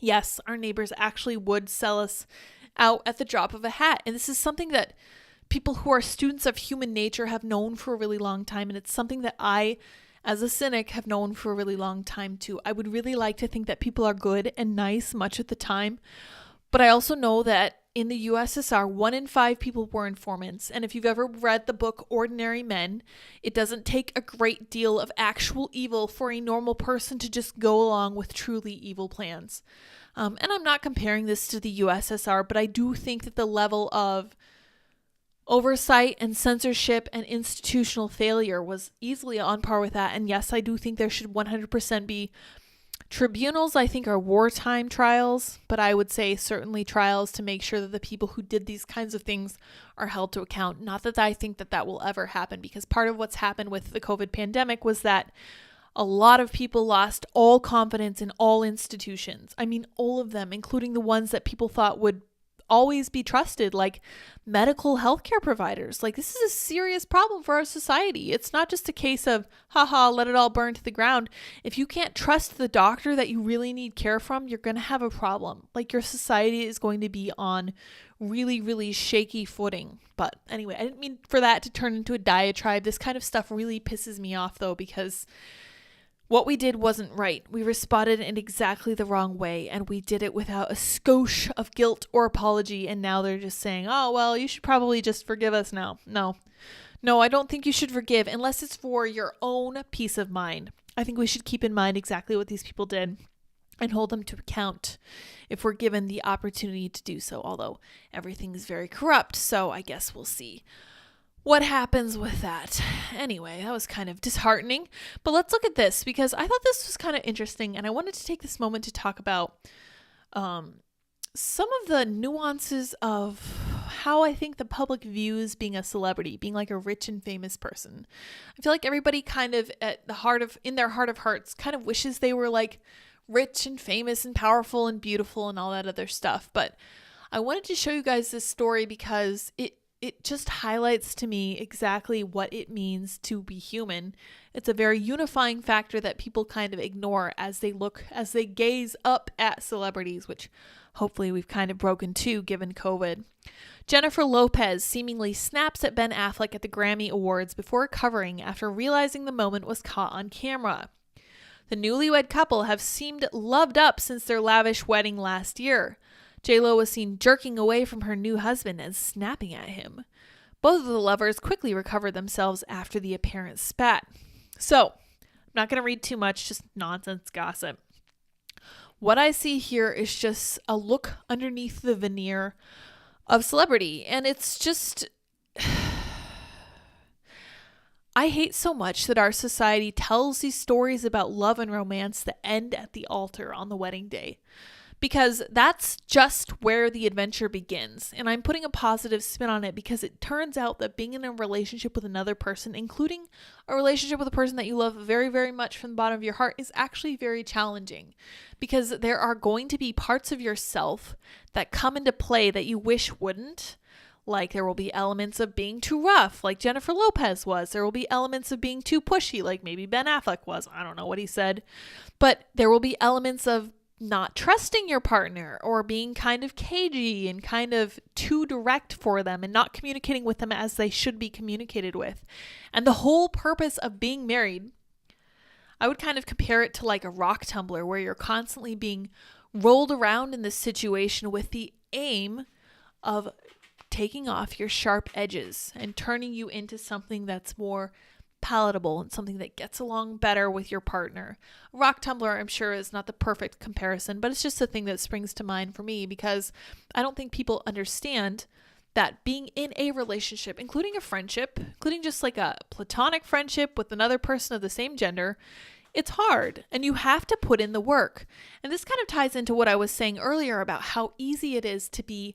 [SPEAKER 2] yes, our neighbors actually would sell us out at the drop of a hat. And this is something that people who are students of human nature have known for a really long time. And it's something that I, as a cynic, have known for a really long time too. I would really like to think that people are good and nice much of the time. But I also know that in the USSR, 1 in 5 people were informants. And if you've ever read the book Ordinary Men, it doesn't take a great deal of actual evil for a normal person to just go along with truly evil plans. And I'm not comparing this to the USSR, but I do think that the level of oversight and censorship and institutional failure was easily on par with that. And yes, I do think there should 100% be tribunals. I think are wartime trials, but I would say certainly trials to make sure that the people who did these kinds of things are held to account. Not that I think that that will ever happen, because part of what's happened with the COVID pandemic was that a lot of people lost all confidence in all institutions. I mean, all of them, including the ones that people thought would always be trusted, like medical healthcare providers. Like, this is a serious problem for our society. It's not just a case of, haha, let it all burn to the ground. If you can't trust the doctor that you really need care from, you're going to have a problem. Like, your society is going to be on really, really shaky footing. But anyway, I didn't mean for that to turn into a diatribe. This kind of stuff really pisses me off, though, because what we did wasn't right. We responded in exactly the wrong way, and we did it without a skosh of guilt or apology, and now they're just saying, oh, well, you should probably just forgive us now. No, I don't think you should forgive unless it's for your own peace of mind. I think we should keep in mind exactly what these people did and hold them to account if we're given the opportunity to do so, although everything is very corrupt, so I guess we'll see what happens with that. Anyway, that was kind of disheartening. But let's look at this, because I thought this was kind of interesting, and I wanted to take this moment to talk about some of the nuances of how I think the public views being a celebrity, being like a rich and famous person. I feel like everybody kind of in their heart of hearts kind of wishes they were like rich and famous and powerful and beautiful and all that other stuff. But I wanted to show you guys this story because it just highlights to me exactly what it means to be human. It's a very unifying factor that people kind of ignore as they gaze up at celebrities, which hopefully we've kind of broken too, given COVID. Jennifer Lopez seemingly snaps at Ben Affleck at the Grammy Awards before recovering after realizing the moment was caught on camera. The newlywed couple have seemed loved up since their lavish wedding last year. J-Lo was seen jerking away from her new husband and snapping at him. Both of the lovers quickly recovered themselves after the apparent spat. So, I'm not going to read too much, just nonsense gossip. What I see here is just a look underneath the veneer of celebrity, and it's just... I hate so much that our society tells these stories about love and romance that end at the altar on the wedding day. Because that's just where the adventure begins. And I'm putting a positive spin on it because it turns out that being in a relationship with another person, including a relationship with a person that you love very, very much from the bottom of your heart, is actually very challenging. Because there are going to be parts of yourself that come into play that you wish wouldn't. Like, there will be elements of being too rough, like Jennifer Lopez was. There will be elements of being too pushy, like maybe Ben Affleck was. I don't know what he said. But there will be elements of not trusting your partner or being kind of cagey and kind of too direct for them and not communicating with them as they should be communicated with. And the whole purpose of being married, I would kind of compare it to like a rock tumbler where you're constantly being rolled around in this situation with the aim of taking off your sharp edges and turning you into something that's more palatable and something that gets along better with your partner. Rock tumbler, I'm sure, is not the perfect comparison, but it's just a thing that springs to mind for me because I don't think people understand that being in a relationship, including a friendship, including just like a platonic friendship with another person of the same gender, it's hard and you have to put in the work. And this kind of ties into what I was saying earlier about how easy it is to be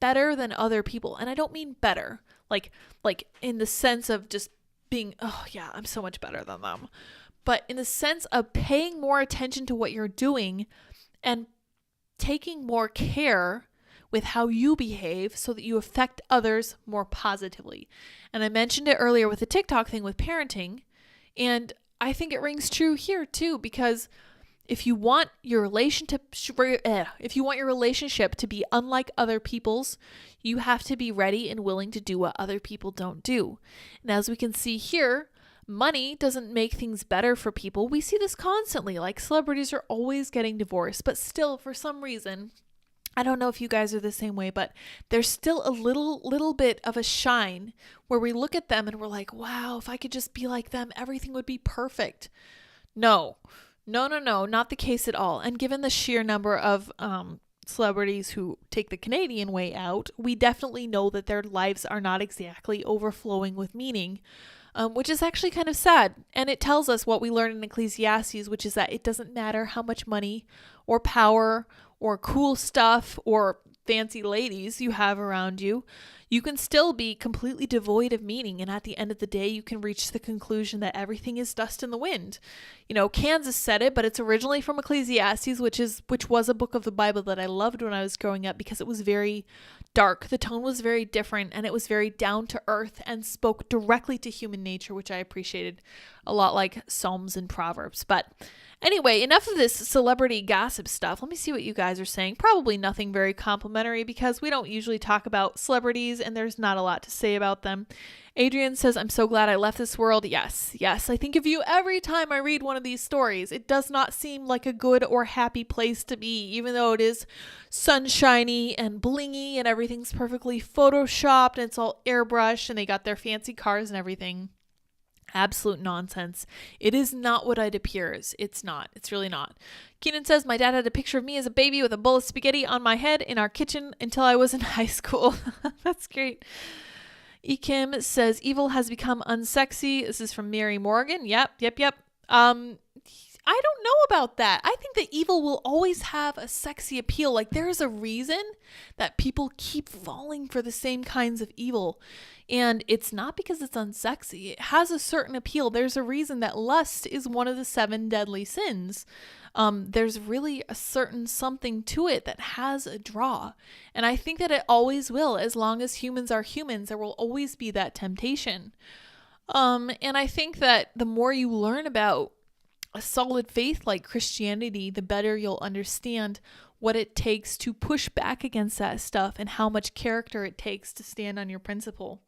[SPEAKER 2] better than other people. And I don't mean better, like in the sense of just being, oh yeah, I'm so much better than them. But in the sense of paying more attention to what you're doing and taking more care with how you behave so that you affect others more positively. And I mentioned it earlier with the TikTok thing with parenting. And I think it rings true here too, because if you want your relationship to be unlike other people's, you have to be ready and willing to do what other people don't do. And as we can see here, money doesn't make things better for people. We see this constantly, like celebrities are always getting divorced, but still for some reason, I don't know if you guys are the same way, but there's still a little bit of a shine where we look at them and we're like, wow, if I could just be like them, everything would be perfect. No, not the case at all. And given the sheer number of celebrities who take the Canadian way out, we definitely know that their lives are not exactly overflowing with meaning, which is actually kind of sad. And it tells us what we learn in Ecclesiastes, which is that it doesn't matter how much money or power or cool stuff or fancy ladies you have around you, you can still be completely devoid of meaning. And at the end of the day, you can reach the conclusion that everything is dust in the wind. You know, Kansas said it, but it's originally from Ecclesiastes, which was a book of the Bible that I loved when I was growing up because it was very dark. The tone was very different and it was very down to earth and spoke directly to human nature, which I appreciated a lot, like Psalms and Proverbs. But anyway, enough of this celebrity gossip stuff. Let me see what you guys are saying. Probably nothing very complimentary because we don't usually talk about celebrities and there's not a lot to say about them. Adrian says, I'm so glad I left this world. Yes, I think of you every time I read one of these stories. It does not seem like a good or happy place to be, even though it is sunshiny and blingy and everything's perfectly photoshopped and it's all airbrushed and they got their fancy cars and everything. Absolute nonsense. It is not what it appears. It's not. It's really not. Keenan says, my dad had a picture of me as a baby with a bowl of spaghetti on my head in our kitchen until I was in high school. That's great. Ekim says, evil has become unsexy. This is from Mary Morgan. Yep. I don't know about that. I think that evil will always have a sexy appeal. Like there's a reason that people keep falling for the same kinds of evil. And it's not because it's unsexy. It has a certain appeal. There's a reason that lust is one of the 7 deadly sins. There's really a certain something to it that has a draw. And I think that it always will. As long as humans are humans, there will always be that temptation. And I think that the more you learn about a solid faith like Christianity, the better you'll understand what it takes to push back against that stuff and how much character it takes to stand on your principle.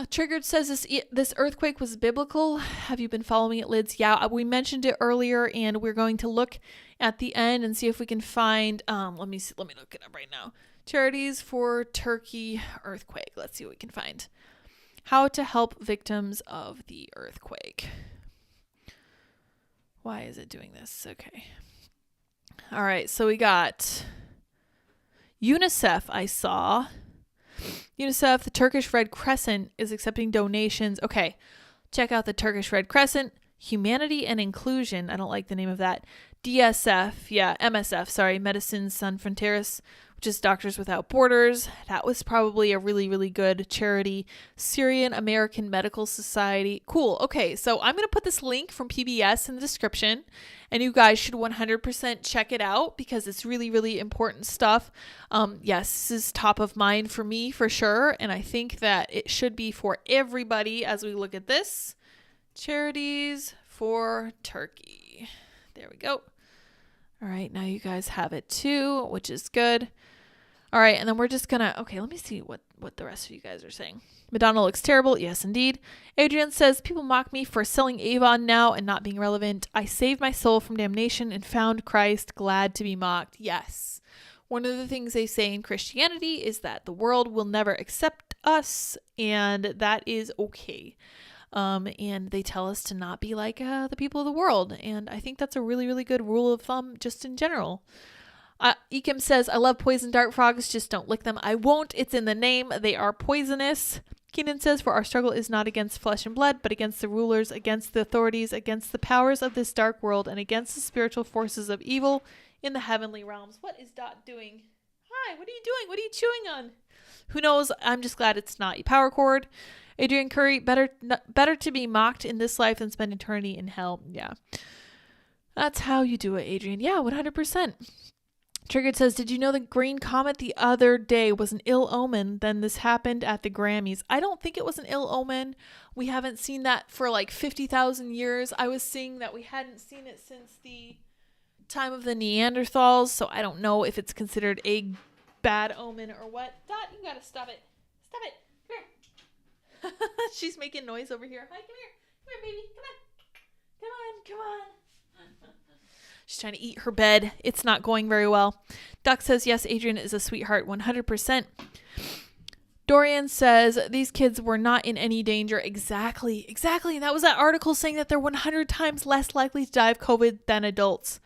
[SPEAKER 2] Triggered says this earthquake was biblical. Have you been following it, Lids? Yeah, we mentioned it earlier, and we're going to look at the end and see if we can find. Let me look it up right now. Charities for Turkey earthquake. Let's see what we can find. How to help victims of the earthquake. Why is it doing this? Okay. All right, so we got UNICEF, I saw. UNICEF, the Turkish Red Crescent, is accepting donations. Okay, check out the Turkish Red Crescent. Humanity and Inclusion, I don't like the name of that. MSF, Medicines Sans Fronteras, which is Doctors Without Borders. That was probably a really, really good charity. Syrian American Medical Society. Cool. Okay, so I'm going to put this link from PBS in the description, and you guys should 100% check it out because it's really, really important stuff. Yes, this is top of mind for me for sure, and I think that it should be for everybody as we look at this. Charities for Turkey. There we go. All right, now you guys have it too, which is good. All right, and then we're just gonna, okay, let me see what the rest of you guys are saying. Madonna looks terrible. Yes, indeed. Adrian says, people mock me for selling Avon now and not being relevant. I saved my soul from damnation and found Christ, glad to be mocked. Yes. One of the things they say in Christianity is that the world will never accept us, and that is okay. And they tell us to not be like the people of the world. And I think that's a really, really good rule of thumb just in general. Ekim says, I love poison dart frogs, just don't lick them. I won't. It's in the name. They are poisonous. Keenan says, for our struggle is not against flesh and blood, but against the rulers, against the authorities, against the powers of this dark world, and against the spiritual forces of evil in the heavenly realms. What is Dot doing? Hi, what are you doing? What are you chewing on? Who knows? I'm just glad it's not a power cord. Adrian Curry, better to be mocked in this life than spend eternity in hell. Yeah. That's how you do it, Adrian. Yeah, 100%. Triggered says, did you know the green comet the other day was an ill omen? Then this happened at the Grammys. I don't think it was an ill omen. We haven't seen that for like 50,000 years. I was seeing that we hadn't seen it since the time of the Neanderthals, so I don't know if it's considered a bad omen or what. Dot, you gotta stop it. Stop it. Come here. She's making noise over here. Hi, come here. Come here, baby. Come on. Come on. Come on. She's trying to eat her bed. It's not going very well. Duck says, yes, Adrian is a sweetheart, 100%. Dorian says, these kids were not in any danger. Exactly. And that was that article saying that they're 100 times less likely to die of COVID than adults.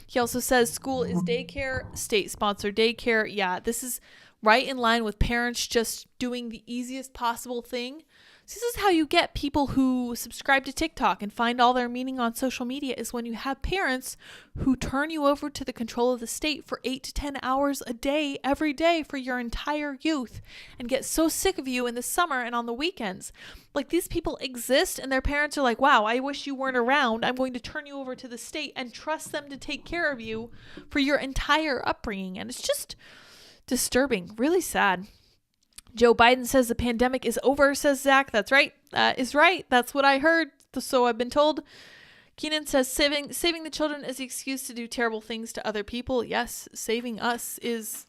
[SPEAKER 2] He also says school is daycare, state-sponsored daycare. Yeah, this is right in line with parents just doing the easiest possible thing. So this is how you get people who subscribe to TikTok and find all their meaning on social media, is when you have parents who turn you over to the control of the state for 8 to 10 hours a day, every day for your entire youth, and get so sick of you in the summer and on the weekends. Like, these people exist and their parents are like, wow, I wish you weren't around. I'm going to turn you over to the state and trust them to take care of you for your entire upbringing. And it's just disturbing, really sad. Joe Biden says the pandemic is over, says Zach. That's right. That is right. That's what I heard. So I've been told. Keenan says saving the children is the excuse to do terrible things to other people. Yes, saving us is,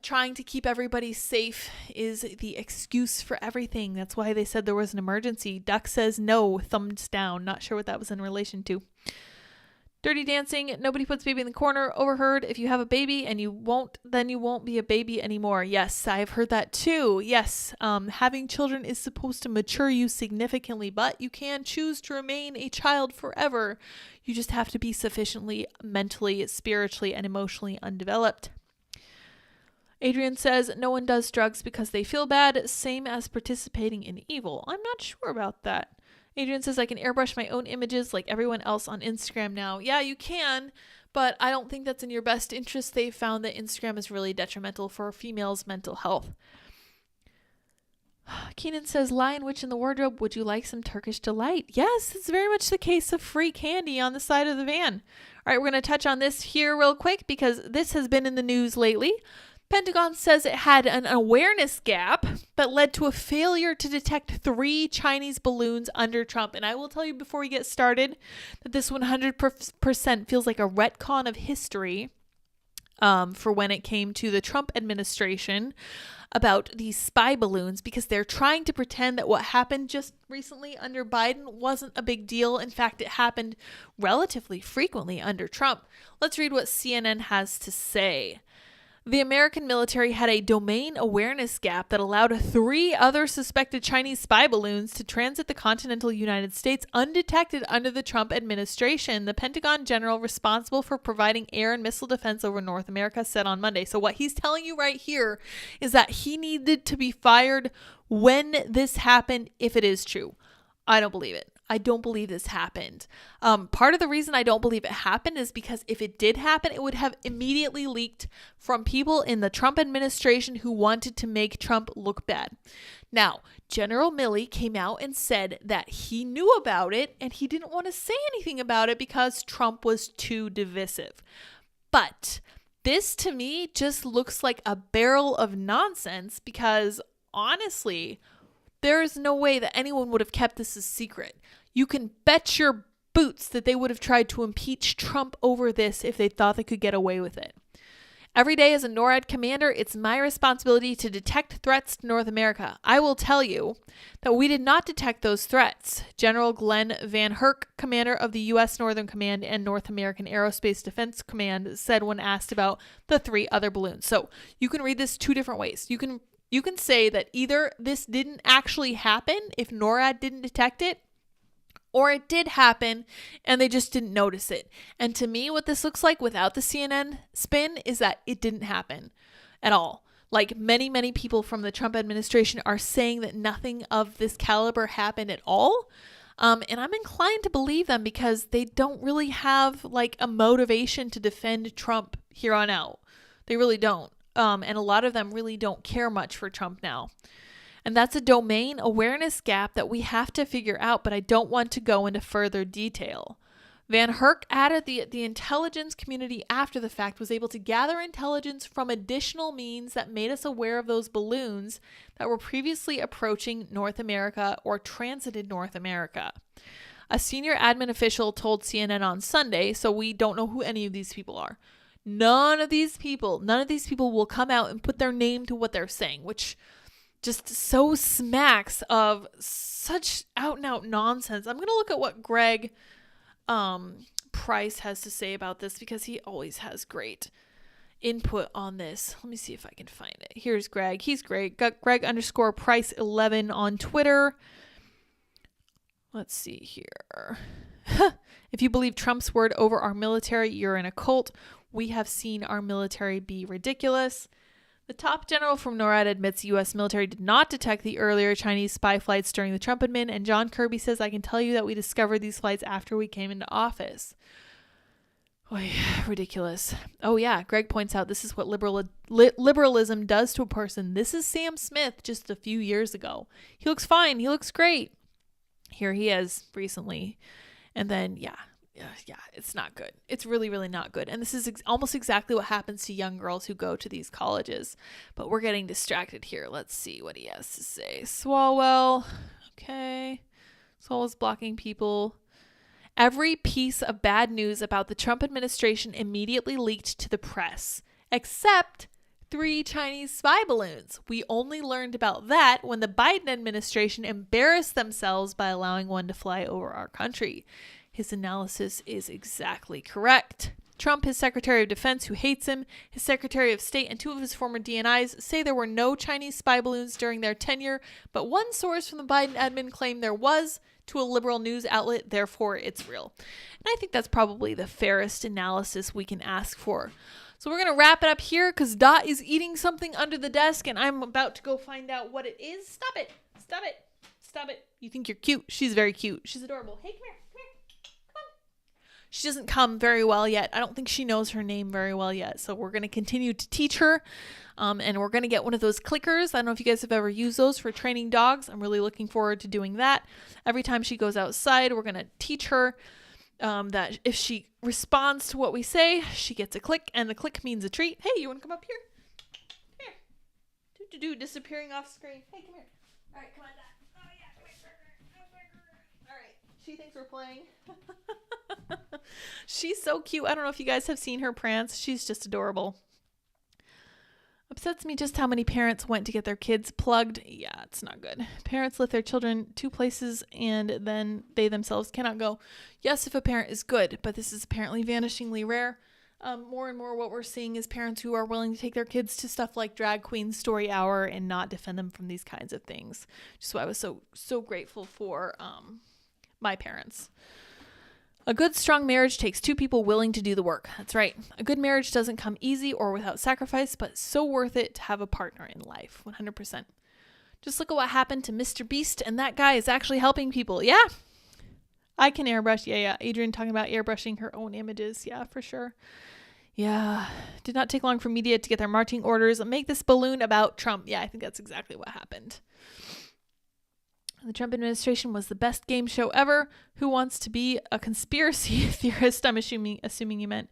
[SPEAKER 2] trying to keep everybody safe is the excuse for everything. That's why they said there was an emergency. Duck says no, thumbs down. Not sure what that was in relation to. Dirty Dancing, nobody puts baby in the corner. Overheard, if you have a baby and you won't, then you won't be a baby anymore. Yes, I've heard that too. Yes, having children is supposed to mature you significantly, but you can choose to remain a child forever. You just have to be sufficiently mentally, spiritually, and emotionally undeveloped. Adrian says, no one does drugs because they feel bad, same as participating in evil. I'm not sure about that. Adrian says, I can airbrush my own images like everyone else on Instagram now. Yeah, you can, but I don't think that's in your best interest. They've found that Instagram is really detrimental for females' mental health. Keenan says, Lion Witch in the wardrobe, would you like some Turkish delight? Yes, it's very much the case of free candy on the side of the van. All right, we're going to touch on this here real quick because this has been in the news lately. Pentagon says it had an awareness gap that led to a failure to detect 3 Chinese balloons under Trump. And I will tell you before we get started that this 100% feels like a retcon of history for when it came to the Trump administration about these spy balloons, because they're trying to pretend that what happened just recently under Biden wasn't a big deal. In fact, it happened relatively frequently under Trump. Let's read what CNN has to say. The American military had a domain awareness gap that allowed 3 other suspected Chinese spy balloons to transit the continental United States undetected under the Trump administration, the Pentagon general responsible for providing air and missile defense over North America said on Monday. So what he's telling you right here is that he needed to be fired when this happened, if it is true. I don't believe it. I don't believe this happened. Part of the reason I don't believe it happened is because if it did happen, it would have immediately leaked from people in the Trump administration who wanted to make Trump look bad. Now, General Milley came out and said that he knew about it and he didn't want to say anything about it because Trump was too divisive. But this to me just looks like a barrel of nonsense because honestly, there is no way that anyone would have kept this a secret. You can bet your boots that they would have tried to impeach Trump over this if they thought they could get away with it. Every day as a NORAD commander, it's my responsibility to detect threats to North America. I will tell you that we did not detect those threats. General Glenn Van Herk, commander of the U.S. Northern Command and North American Aerospace Defense Command, said when asked about the 3 other balloons. So you can read this 2 different ways. You can say that either this didn't actually happen if NORAD didn't detect it, or it did happen and they just didn't notice it. And to me, what this looks like without the CNN spin is that it didn't happen at all. Like many, many people from the Trump administration are saying that nothing of this caliber happened at all. And I'm inclined to believe them because they don't really have like a motivation to defend Trump here on out. They really don't. And a lot of them really don't care much for Trump now. And that's a domain awareness gap that we have to figure out, but I don't want to go into further detail. Van Herk added the intelligence community after the fact was able to gather intelligence from additional means that made us aware of those balloons that were previously approaching North America or transited North America. A senior admin official told CNN on Sunday, so we don't know who any of these people are. None of these people will come out and put their name to what they're saying, which just so smacks of such out and out nonsense. I'm going to look at what Greg Price has to say about this because he always has great input on this. Let me see if I can find it. Here's Greg. He's great. Got Greg_Price11 on Twitter. Let's see here. If you believe Trump's word over our military, you're in a cult. We have seen our military be ridiculous. The top general from NORAD admits U.S. military did not detect the earlier Chinese spy flights during the Trump admin, and John Kirby says, I can tell you that we discovered these flights after we came into office. Oy, ridiculous. Oh yeah, Greg points out this is what liberalism does to a person. This is Sam Smith just a few years ago. He looks fine. He looks great. Here he is recently. And then, yeah, it's not good. It's really, really not good. And this is almost exactly what happens to young girls who go to these colleges. But we're getting distracted here. Let's see what he has to say. Swalwell. Okay. Swalwell's blocking people. Every piece of bad news about the Trump administration immediately leaked to the press, except 3 Chinese spy balloons. We only learned about that when the Biden administration embarrassed themselves by allowing one to fly over our country. His analysis is exactly correct. Trump, his Secretary of Defense, who hates him, his Secretary of State, and 2 of his former DNIs say there were no Chinese spy balloons during their tenure, but one source from the Biden admin claimed there was to a liberal news outlet, therefore it's real. And I think that's probably the fairest analysis we can ask for. So we're going to wrap it up here because Dot is eating something under the desk and I'm about to go find out what it is. Stop it. Stop it. Stop it. You think you're cute. She's very cute. She's adorable. Hey, come here. She doesn't come very well yet. I don't think she knows her name very well yet. So we're going to continue to teach her. And we're going to get one of those clickers. I don't know if you guys have ever used those for training dogs. I'm really looking forward to doing that. Every time she goes outside, we're going to teach her that if she responds to what we say, she gets a click. And the click means a treat. Hey, you want to come up here? Come here. Disappearing off screen. Hey, come here. All right, come on, Dad. Oh, yeah. Come here. All right. She thinks we're playing. She's so cute. I don't know if you guys have seen her prance. She's just adorable. Upsets me just how many parents went to get their kids plugged. Yeah, it's not good. Parents let their children 2 places and then they themselves cannot go. Yes, if a parent is good, but this is apparently vanishingly rare. More and more what we're seeing is parents who are willing to take their kids to stuff like Drag Queen Story Hour and not defend them from these kinds of things. Just why I was so grateful for my parents. A good, strong marriage takes 2 people willing to do the work. That's right. A good marriage doesn't come easy or without sacrifice, but so worth it to have a partner in life. 100%. Just look at what happened to Mr. Beast, and that guy is actually helping people. Yeah. I can airbrush. Yeah. Adrian talking about airbrushing her own images. Yeah, for sure. Yeah. Did not take long for media to get their marching orders and make this balloon about Trump. Yeah, I think that's exactly what happened. The Trump administration was the best game show ever. Who wants to be a conspiracy theorist? I'm assuming you meant.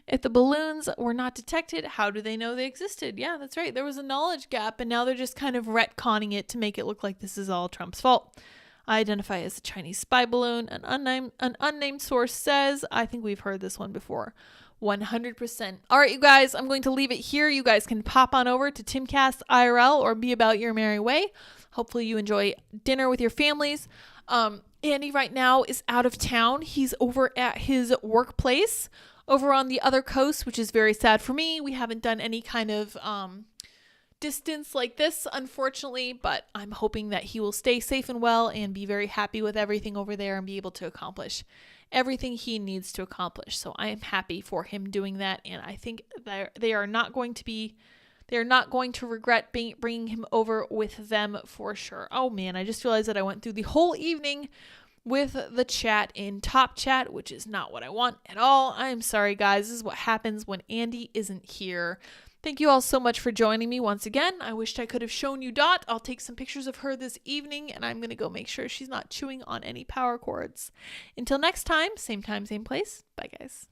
[SPEAKER 2] If the balloons were not detected, how do they know they existed? Yeah, that's right. There was a knowledge gap, and now they're just kind of retconning it to make it look like this is all Trump's fault. I identify as a Chinese spy balloon. An unnamed source says, I think we've heard this one before. 100%. All right, you guys, I'm going to leave it here. You guys can pop on over to Timcast IRL or be about your merry way. Hopefully you enjoy dinner with your families. Andy right now is out of town. He's over at his workplace over on the other coast, which is very sad for me. We haven't done any kind of distance like this, unfortunately, but I'm hoping that he will stay safe and well and be very happy with everything over there and be able to accomplish everything he needs to accomplish. So I am happy for him doing that, and I think they are not going to regret bringing him over with them for sure. Oh man, I just realized that I went through the whole evening with the chat in Top Chat, which is not what I want at all. I'm sorry, guys. This is what happens when Andy isn't here. Thank you all so much for joining me once again. I wished I could have shown you Dot. I'll take some pictures of her this evening, and I'm going to go make sure she's not chewing on any power cords. Until next time, same place. Bye, guys.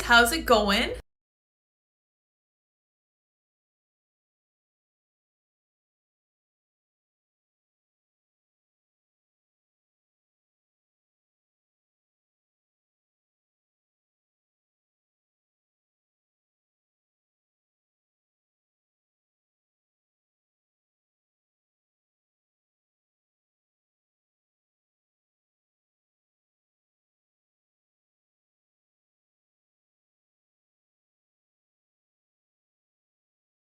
[SPEAKER 2] How's it going?